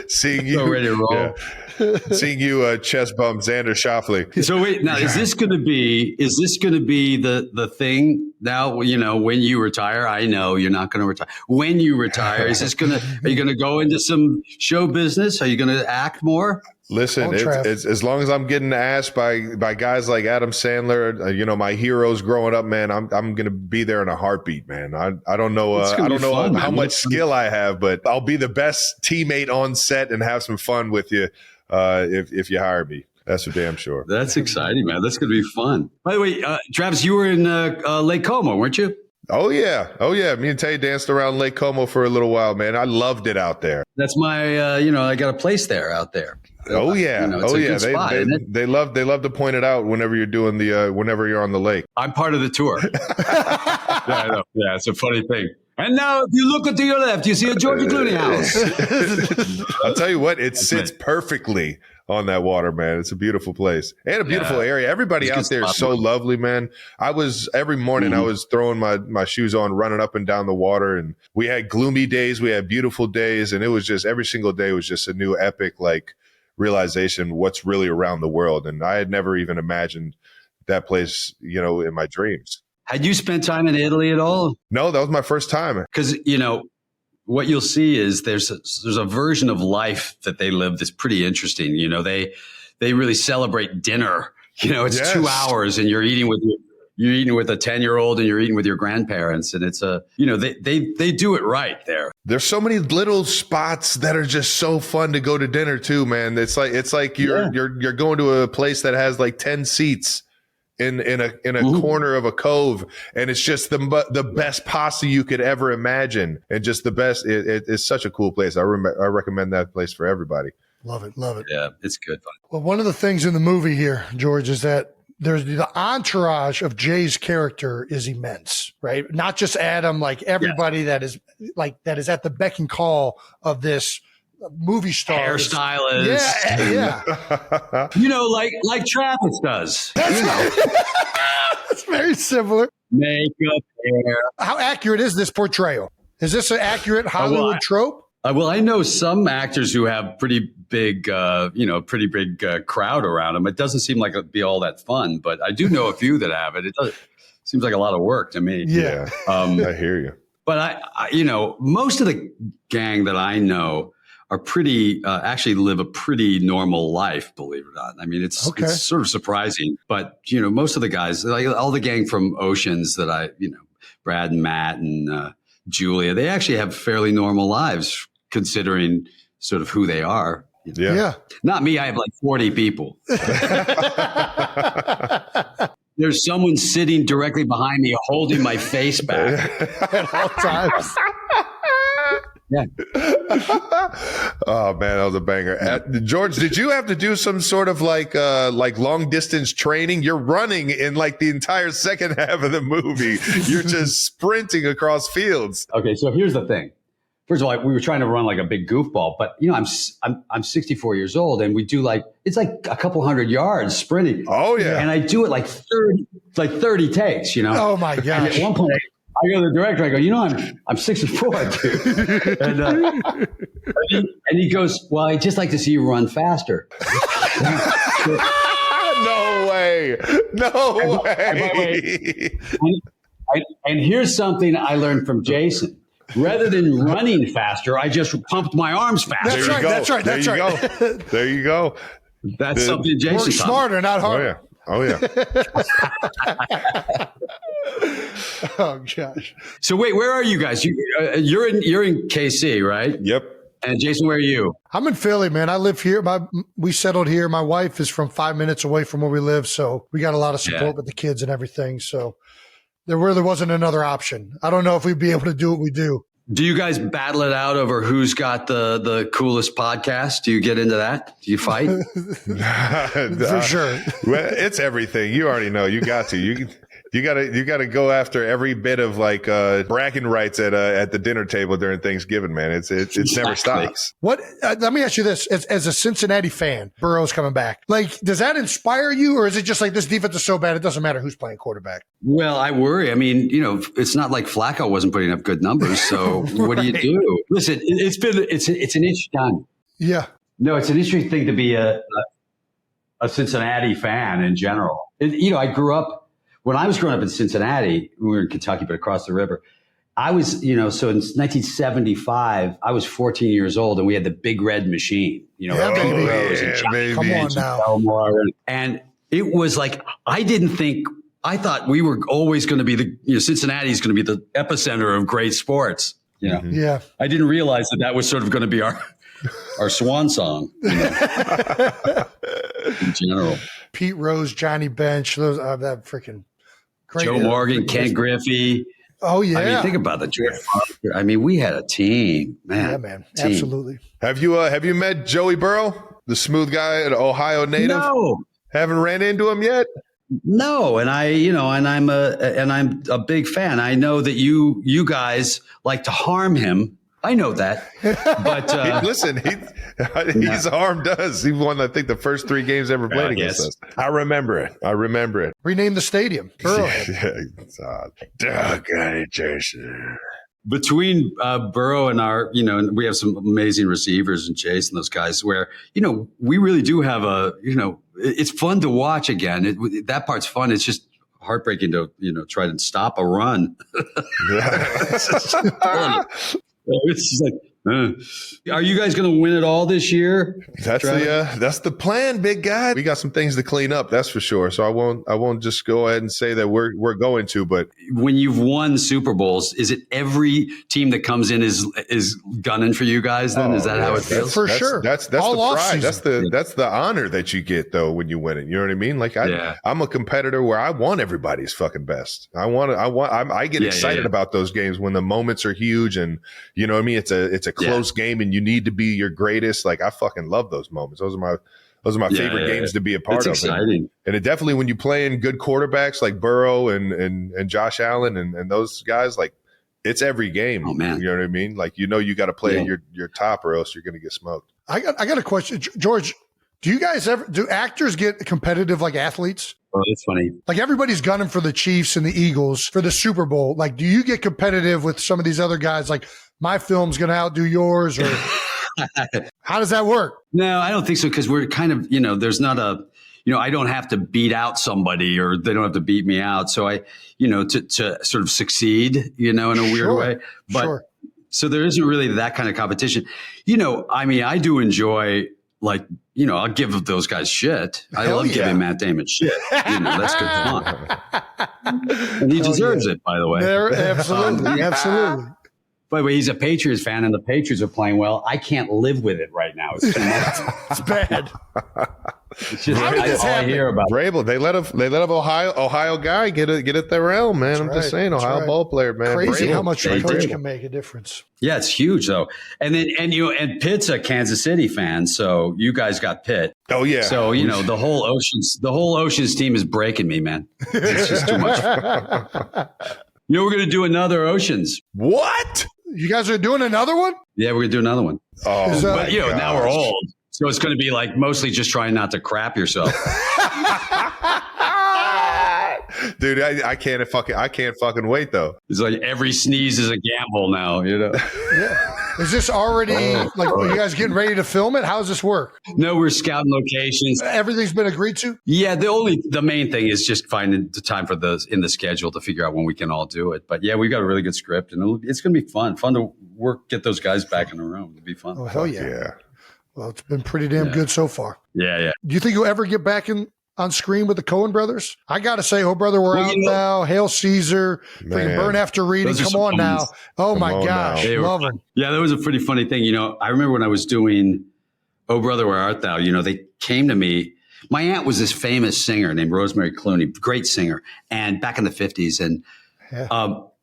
Seeing you, so ready to roll. Yeah. Seeing you chest bump Xander Schauffele. So wait, now is this going to be the thing now? When you retire, I know you're not going to retire. When you retire, are you going to go into some show business? Are you going to act more? Listen, it's as long as I'm getting asked by guys like Adam Sandler, my heroes growing up, man, I'm going to be there in a heartbeat, man. I don't know how much skill I have, but I'll be the best teammate on set and have some fun with you if you hire me. That's for damn sure. That's exciting, man. That's going to be fun. By the way, Travis, you were in Lake Como, weren't you? Oh, yeah. Me and Tay danced around Lake Como for a little while, man. I loved it out there. That's my, I got a place there out there. Oh, yeah. Spot, they love to point it out whenever you're doing whenever you're on the lake. I'm part of the tour. Yeah, I know. Yeah, it's a funny thing. And now, if you look to your left, you see a George Clooney house. I'll tell you what, it sits perfectly on that water, man. It's a beautiful place and a beautiful area. Everybody out there is so lovely, man. Every morning I was throwing my shoes on, running up and down the water, and we had gloomy days, we had beautiful days, and it was just every single day was just a new epic realization what's really around the world. And I had never even imagined that place, in my dreams. Had you spent time in Italy at all? No, that was my first time. Because, what you'll see is there's a version of life that they live that's pretty interesting. They really celebrate dinner. It's 2 hours and you're eating with a 10-year-old and you're eating with your grandparents. And it's they do it right there. There's so many little spots that are just so fun to go to dinner too, man. It's like you're going to a place that has like 10 seats in a corner of a cove, and it's just the best pasta you could ever imagine, and just the best. It's such a cool place. I recommend that place for everybody. Love it. Yeah, it's good fun. Well, one of the things in the movie here, George, is that there's the entourage of Jay's character is immense, right? Not just Adam, like everybody that is at the beck and call of this movie star, hairstylist, like Travis does. It's very similar. Makeup, hair. How accurate is this portrayal? Is this an accurate Hollywood trope? Well, I know some actors who have pretty big crowd around them. It doesn't seem like it'd be all that fun, but I do know a few that have it. It seems like a lot of work to me. Yeah. I hear you. But I most of the gang that I know are pretty, actually live a pretty normal life, believe it or not. I mean, it's sort of surprising, but most of the guys, like all the gang from Oceans that Brad and Matt and Julia, they actually have fairly normal lives considering sort of who they are. Yeah. Not me. I have like 40 people. There's someone sitting directly behind me holding my face back at all times. Yeah. Oh man, that was a banger. George, did you have to do some sort of like long distance training? You're running in like the entire second half of the movie. You're just sprinting across fields. Okay, so here's the thing. First of all, we were trying to run like a big goofball, but I'm 64 years old, and we do it's like a couple hundred yards sprinting. Oh yeah, and I do it like 30 takes. Oh my gosh! And at one point, I go to the director. I go, I'm 64, dude. And he goes, well, I'd just like to see you run faster. No way. And here's something I learned from Jason. Rather than running faster, I just pumped my arms faster. That's right. There you go. That's something Jason work smarter, not harder. Oh yeah. Oh gosh. So wait, where are you guys? You're in KC, right? Yep. And Jason, where are you? I'm in Philly, man. I live here. We settled here. My wife is from 5 minutes away from where we live, so we got a lot of support with the kids and everything. So there really wasn't another option. I don't know if we'd be able to do what we do. Do you guys battle it out over who's got the coolest podcast? Do you get into that? Do you fight? For sure. Well, it's everything. You already know. You got to. You got to go after every bit of bragging rights at the dinner table during Thanksgiving, man. It never stops. What? Let me ask you this: as a Cincinnati fan, Burrow's coming back. Does that inspire you, or is it just like this defense is so bad it doesn't matter who's playing quarterback? Well, I worry. I mean, it's not like Flacco wasn't putting up good numbers. So what do you do? Listen, it's an interesting time. Yeah. No, it's an interesting thing to be a Cincinnati fan in general. I grew up. When I was growing up in Cincinnati, we were in Kentucky, but across the river, I was, so in 1975, I was 14 years old, and we had the Big Red Machine, baby. Rose and Johnny Come on now. Elmore, and it was like I thought we were always going to be Cincinnati is going to be the epicenter of great sports. Yeah. I didn't realize that was sort of going to be our swan song in general. Pete Rose, Johnny Bench, those that freaking great. Joe Morgan, Ken Griffey. Oh yeah. I mean, think about the George. I mean, we had a team, man. Yeah, man. Absolutely. Have you met Joey Burrow, the smooth guy, an Ohio native? No. Haven't ran into him yet? No, and I'm a big fan. I know that you guys like to harm him. I know that, but listen, he's harmed us. He won, I think, the first 3 games ever played against us. I remember it. Rename the stadium. Between Burrow and our, we have some amazing receivers and Chase and those guys where, we really do have it's fun to watch again. That part's fun. It's just heartbreaking to, try to stop a run. It's just like, are you guys going to win it all this year? That's the plan, big guy. We got some things to clean up, that's for sure. So I won't just go ahead and say that we're going to. But when you've won Super Bowls, is it every team that comes in is gunning for you guys? Then is that how it feels? For sure. That's the pride. That's the honor that you get though when you win it. You know what I mean? Like I'm a competitor where I want everybody's fucking best. I get excited about those games when the moments are huge and you know what I mean. It's a close game and you need to be your greatest. Like I fucking love those moments. Those are my favorite games to be a part of. Exciting. And it definitely when you play in good quarterbacks like Burrow and Josh Allen and those guys, like it's every game. Oh man. You know what I mean? Like you got to play at your top or else you're gonna get smoked. I got a question. George, do actors get competitive like athletes? Oh, that's funny. Like everybody's gunning for the Chiefs and the Eagles for the Super Bowl. Like, do you get competitive with some of these other guys? Like, my film's going to outdo yours, or how does that work? No, I don't think so. Cause we're kind of, there's not I don't have to beat out somebody or they don't have to beat me out. So I, to sort of succeed, in a weird way, but so there isn't really that kind of competition. I do enjoy I'll give those guys shit. I love giving Matt Damon shit. That's good fun. And he deserves it, by the way. Absolutely. Absolutely. By the way, he's a Patriots fan, and the Patriots are playing well. I can't live with it right now. It's too much. It's bad. It's just all I hear about. Vrabel, they let a Ohio guy get at their realm, man. I'm just saying, Ohio ball player, man. Crazy Vrabel. how much a coach can make a difference. Yeah, it's huge though. And then and Pitt's a Kansas City fan, so you guys got Pitt. Oh yeah. So the whole Oceans team is breaking me, man. It's just too much. We're going to do another Oceans. What? You guys are doing another one? Yeah, we're going to do another one. Oh, but now we're old. So it's going to be like mostly just trying not to crap yourself. Dude, I can't fucking wait though. It's like every sneeze is a gamble now, Yeah. Is this already are you guys getting ready to film it? How does this work? No, we're scouting locations. Everything's been agreed to? Yeah, the main thing is just finding the time in the schedule to figure out when we can all do it. But yeah, we've got a really good script and it's going to be fun to get those guys back in the room. It'll be fun. Oh, hell yeah. Well, it's been pretty damn good so far. Yeah. Do you think you'll ever get back on screen with the Coen brothers? I got to say, Oh Brother, We're Out Now, Hail Caesar, freaking Burn After Reading. Come on now. Oh my gosh. Love them. Yeah, that was a pretty funny thing. I remember when I was doing Oh Brother, Where Art Thou? They came to me. My aunt was this famous singer named Rosemary Clooney, great singer, and back in the 50s. And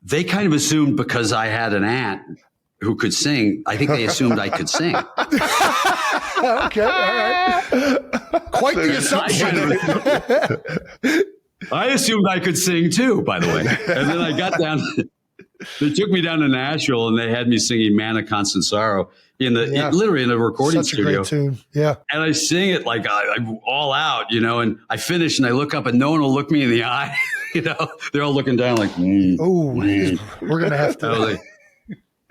they kind of assumed because I had an aunt who could sing, I think they assumed I could sing. Okay, all right. Quite the assumption. I assumed I could sing too, by the way. And then I got down, they took me down to Nashville and they had me singing Man of Constant Sorrow literally in a recording studio. Such a great tune. Yeah. And I sing it like I'm all out, and I finish and I look up and no one will look me in the eye. They're all looking down like, we're going to have to.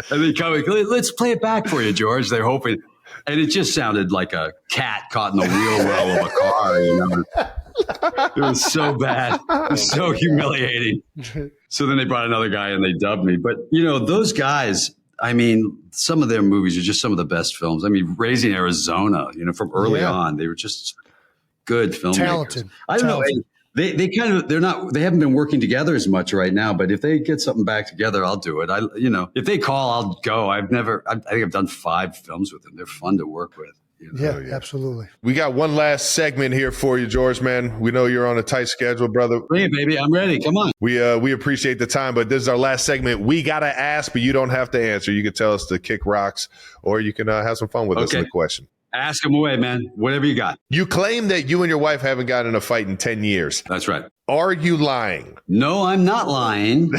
And they come, let's play it back for you, George. They're hoping. And it just sounded like a cat caught in the wheel well of a car, It was so bad. It was so humiliating. So then they brought another guy and they dubbed me. But, those guys, I mean, some of their movies are just some of the best films. I mean, Raising Arizona, from early on, they were just good filmmakers. Talented. I don't know. They haven't been working together as much right now, but if they get something back together, I'll do it. If they call, I'll go. I think I've done 5 films with them. They're fun to work with. Yeah, absolutely. We got one last segment here for you, George, man. We know you're on a tight schedule, brother. Hey, baby, I'm ready. Come on. We appreciate the time, but this is our last segment. We got to ask, but you don't have to answer. You can tell us to kick rocks, or you can have some fun with us in the question. Ask them away, man. Whatever you got. You claim that you and your wife haven't gotten in a fight in 10 years. That's right. Are you lying? No, I'm not lying.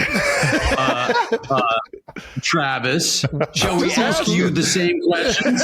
Travis, shall we ask you the same questions?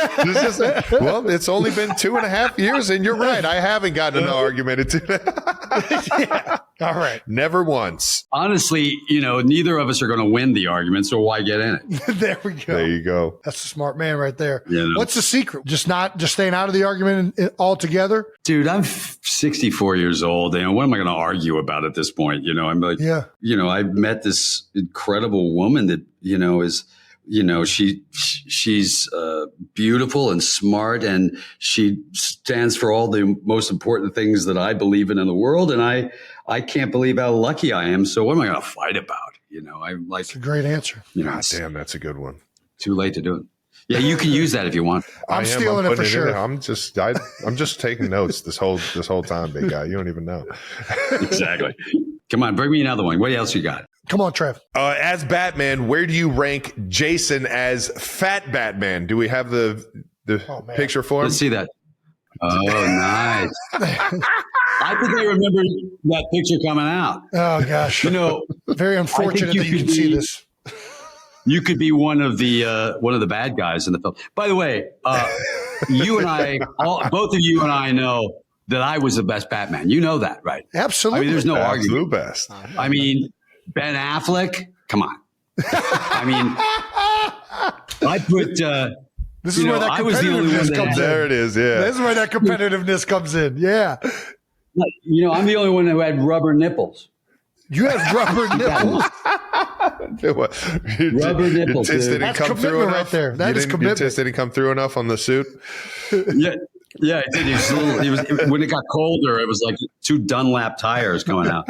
Well, it's only been 2.5 years, and you're right. I haven't gotten in an argument. Yeah. All right. Never once. Honestly, neither of us are going to win the argument, so why get in it? There we go. There you go. That's a smart man right there. Yeah. What's the secret? Just staying out of the argument altogether? Dude, I'm 64 years old, and what am I going to argue about at this point? I'm like, I met this incredible woman that, she's beautiful and smart, and she stands for all the most important things that I believe in the world. And I can't believe how lucky I am. So what am I going to fight about? I'm like, it's a great answer. God damn, that's a good one. Too late to do it. Yeah, you can use that if you want. I'm stealing it for sure. I'm just taking notes this whole time, big guy. You don't even know. Exactly. Come on, bring me another one. What else you got? Come on, Trev. As Batman, where do you rank Jason as Fat Batman? Do we have the picture for him? Let's see that. Oh, nice. I think I remember that picture coming out. Oh gosh. Very unfortunate that you can see this. You could be one of the bad guys in the film. By the way, you and I, both of you and I know that I was the best Batman. You know that, right? Absolutely. I mean, there's no argument. Best. I mean, Ben Affleck, come on. I mean, I put. This is where that competitiveness comes in. There it is. Yeah. This is where that competitiveness comes in. Yeah. I'm the only one who had rubber nipples. You have rubber nipples. Rubber nipples. Your tits didn't come through enough. Right there. That is commitment. Your tits didn't come through enough on the suit. Yeah, it did. It was when it got colder, it was like 2 Dunlap tires coming out.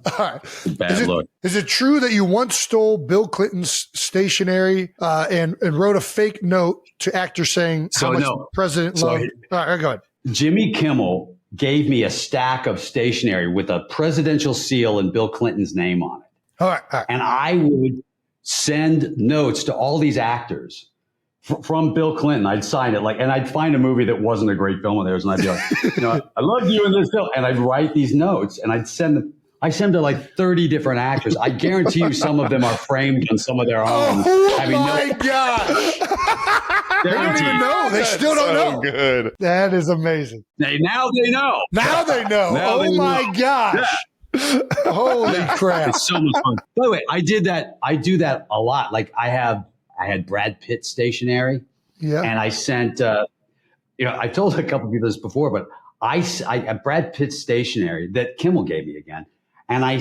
All right. Bad look. Is it true that you once stole Bill Clinton's stationery and wrote a fake note to actors saying how much the president loved? All right, go ahead. Jimmy Kimmel gave me a stack of stationery with a presidential seal and Bill Clinton's name on it. All right. And I would send notes to all these actors from Bill Clinton. I'd sign it and I'd find a movie that wasn't a great film of theirs, and I'd be like, I love you in this film, and I'd write these notes and I'd send them. I send them to like 30 different actors. I guarantee you some of them are framed on some of their own. Oh my gosh. They don't even know. They still don't know. Good. That is amazing. Now they know. Now they know. Oh my gosh. Yeah. Holy crap. It's so much fun. By the way, I do that a lot. Like I had Brad Pitt stationery. Yeah. And I sent, I told a couple of people this before, but I Brad Pitt stationery that Kimmel gave me again. And I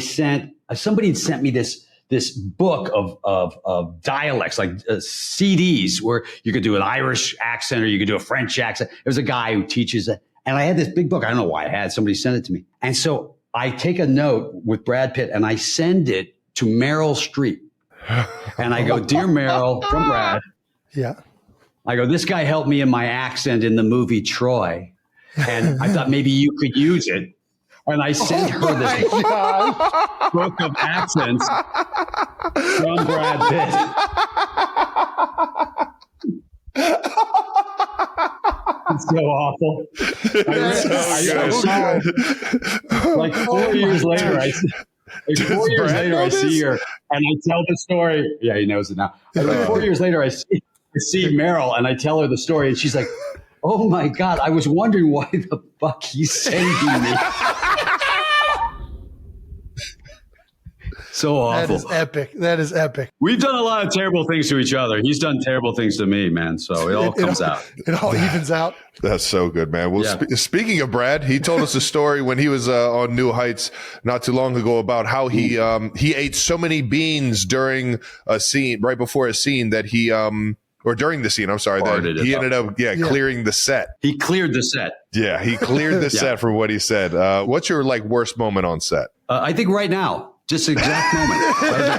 somebody had sent me this book of dialects, like CDs where you could do an Irish accent or you could do a French accent. There's a guy who teaches it. And I had this big book. I don't know why I had. Somebody sent it to me. And so I take a note with Brad Pitt and I send it to Meryl Streep. And I go, "Dear Meryl," from Brad. Yeah. I go, "This guy helped me in my accent in the movie Troy. And I thought maybe you could use it." And I sent her this book of accents from Brad Pitt. It's so awful. Like 4 years later, I see her and I tell the story. Yeah, he knows it now. Like 4 years later, I see Meryl and I tell her the story, and she's like, "Oh my God, I was wondering why the fuck he's sending me." So awful. That is epic. That is epic. We've done a lot of terrible things to each other. He's done terrible things to me, man. So it all comes out. It all evens out. That's so good, man. Well, speaking of Brad, he told us a story when he was on New Heights not too long ago about how he ate so many beans during a scene, right before a scene that he or during the scene, I'm sorry, that he ended up clearing the set. He cleared the set. Yeah, he cleared the set from what he said. What's your worst moment on set? I think right now, just exact moment,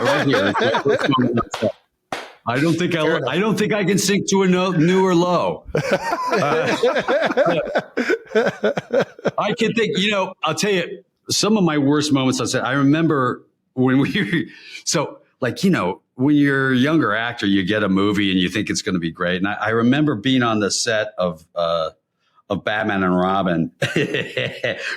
right here. Worst moment on set. I don't think I can sink to a new or low. I can think, I'll tell you some of my worst moments on set. I remember when when you're a younger actor, you get a movie and you think it's going to be great. And I remember being on the set of Batman and Robin,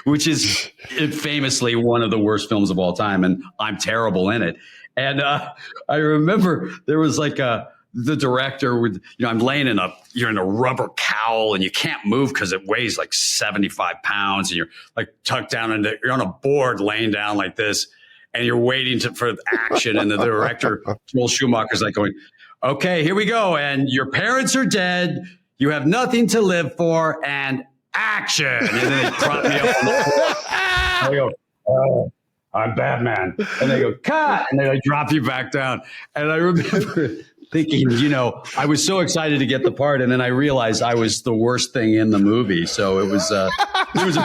which is famously one of the worst films of all time. And I'm terrible in it. And I remember there was the director with, I'm laying you're in a rubber cowl and you can't move because it weighs 75 pounds and you're tucked down and you're on a board laying down like this and you're waiting for action. And the director, Joel Schumacher's going, okay, here we go. And your parents are dead. You have nothing to live for and action. And then they prop me up on the floor. I go, oh. I'm Batman. And they go, cut. And they drop you back down. And I remember thinking, I was so excited to get the part. And then I realized I was the worst thing in the movie. So it was a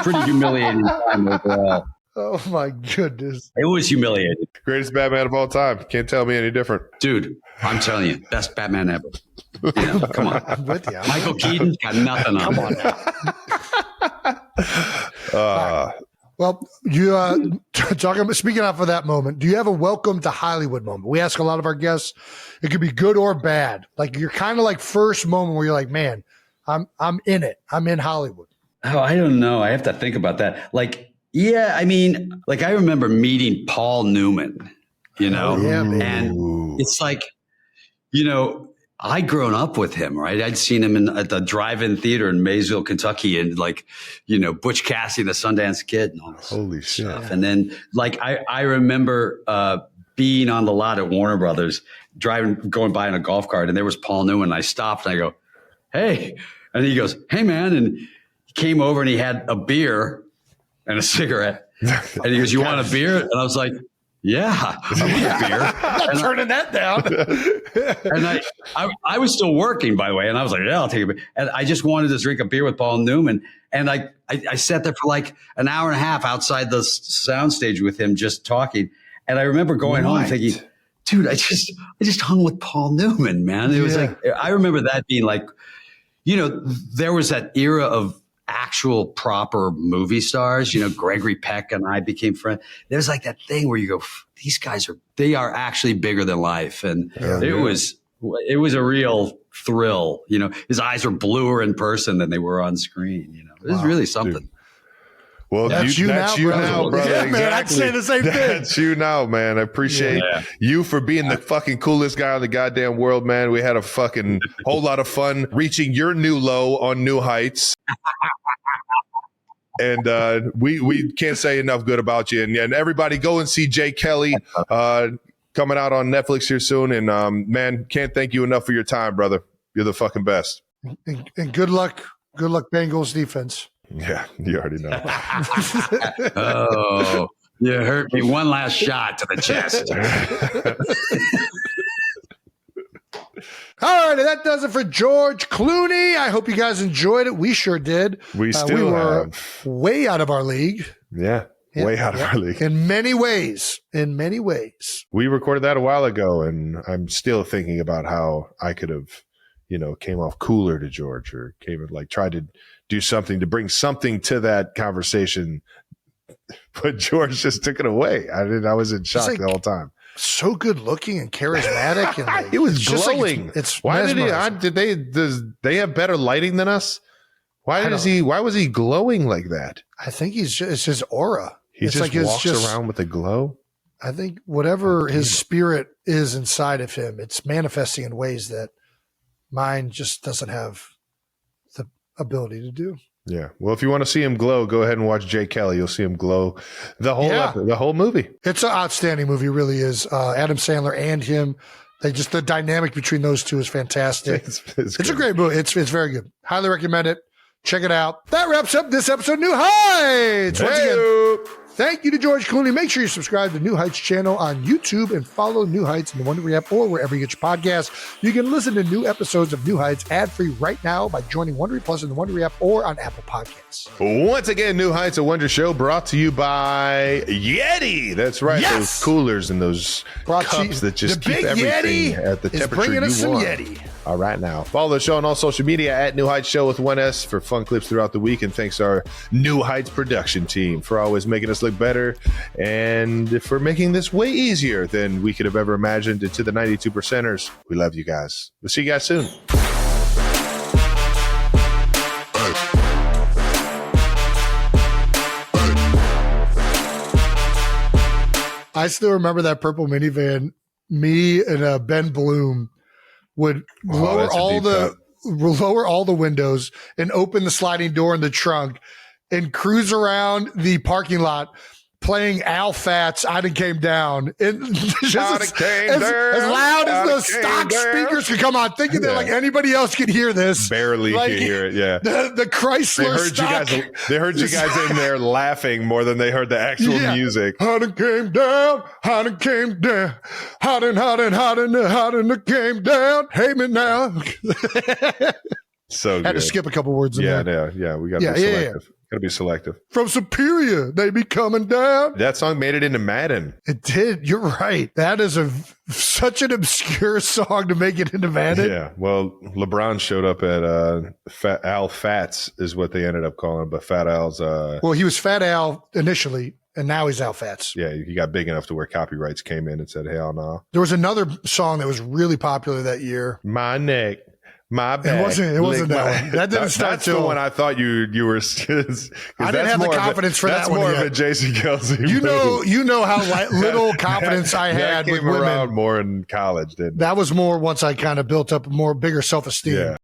pretty humiliating time overall. Oh, my goodness. It was humiliating. Greatest Batman of all time. Can't tell me any different. Dude, I'm telling you, best Batman ever. Come on. I'm with you. Michael Keaton got nothing on. Come on now. Well, you speaking off of that moment, do you have a welcome to Hollywood moment? We ask a lot of our guests. It could be good or bad. You're kind of first moment where you're like, man, I'm in it. I'm in Hollywood. Oh, I don't know. I have to think about that. I remember meeting Paul Newman, and it's I'd grown up with him, right? I'd seen him at the drive-in theater in Maysville, Kentucky, and Butch Cassidy, the Sundance Kid, and all this Holy stuff. shit! And then I remember being on the lot at Warner Brothers, going by in a golf cart, and there was Paul Newman. And I stopped and I go, "Hey!" And he goes, "Hey, man!" And he came over and he had a beer and a cigarette, and he goes, "You want a beer?" And I was like, yeah, I want a beer. I'm turning that down. And I was still working, by the way. And I was like, yeah, I'll take a beer. And I just wanted to drink a beer with Paul Newman. And I sat there for an hour and a half outside the soundstage with him, just talking. And I remember going home thinking, dude, I just hung with Paul Newman, man. It was I remember that being there was that era of actual proper movie stars, Gregory Peck and I became friends. There's that thing where you go, these guys they are actually bigger than life. And it was a real thrill. His eyes were bluer in person than they were on screen. It was really something. Dude. Well, that's you now, brother. Yeah, exactly. Man, I'd say the same thing. That's you now, man. I appreciate you for being the fucking coolest guy in the goddamn world, man. We had a fucking whole lot of fun reaching your new low on New Heights. And we can't say enough good about you. And everybody go and see Jay Kelly coming out on Netflix here soon. And man, can't thank you enough for your time, brother. You're the fucking best. And good luck. Good luck, Bengals defense. Yeah, you already know. Oh, you hurt me. One last shot to the chest. All right, that does it for George Clooney. I hope you guys enjoyed it. We sure did. We were way out of our league. Yeah, way out of our league. In many ways. In many ways. We recorded that a while ago, and I'm still thinking about how I could have, came off cooler to George, or tried to do something to bring something to that conversation. But George just took it away. I was in shock the whole time. So good looking and charismatic, and it was glowing. It's why did they have better lighting than us? Why was he glowing like that? I think it's his aura. He just walks around with a glow. I think whatever his spirit is inside of him, it's manifesting in ways that mine just doesn't have the ability to do. Yeah. Well, if you want to see him glow, go ahead and watch Jay Kelly. You'll see him glow the whole movie. It's an outstanding movie, really is. Adam Sandler and him. The dynamic between those two is fantastic. It's a great movie. It's very good. Highly recommend it. Check it out. That wraps up this episode of New Heights. Once again, thank you to George Clooney. Make sure you subscribe to New Heights channel on YouTube and follow New Heights in the Wondery app or wherever you get your podcasts. You can listen to new episodes of New Heights ad-free right now by joining Wondery Plus in the Wondery app or on Apple Podcasts. Once again, New Heights, a Wonder Show brought to you by YETI. That's right. Yes! Those coolers and those cups that just keep everything at the temperature you want. YETI. All right, now follow the show on all social media at New Heights Show with 1S for fun clips throughout the week. And thanks to our New Heights production team for always making us look better and for making this way easier than we could have ever imagined. And to the 92%ers, we love you guys. We'll see you guys soon. I still remember that purple minivan. Me and Ben Bloom would lower all the windows and open the sliding door in the trunk and cruise around the parking lot playing Al Fat's I Done Came Down. And just as loud as those stock speakers could come on, thinking that like anybody else could hear this. Barely like, could hear it, yeah. The Chrysler They heard you guys in there laughing more than they heard the actual music. I done came down, I done came down, I done came down, hey me now. So good. Had to skip a couple words in there. Yeah, we got to be selective. Got to be selective. From Superior, they be coming down. That song made it into Madden. It did. You're right. That is such an obscure song to make it into Madden. Yeah. Well, LeBron showed up at Al Fats is what they ended up calling him, but Fat Al's. Well, he was Fat Al initially, and now he's Al Fats. Yeah, he got big enough to where copyrights came in and said, hell no. There was another song that was really popular that year. My neck. My bad. It wasn't that one. That didn't start till. That's the one I thought you were. I didn't have the confidence for that one. That's more of a Jason Kelsey. You know how little confidence I had with women. Around more in college, didn't it? That was more once I kind of built up bigger self-esteem. Yeah.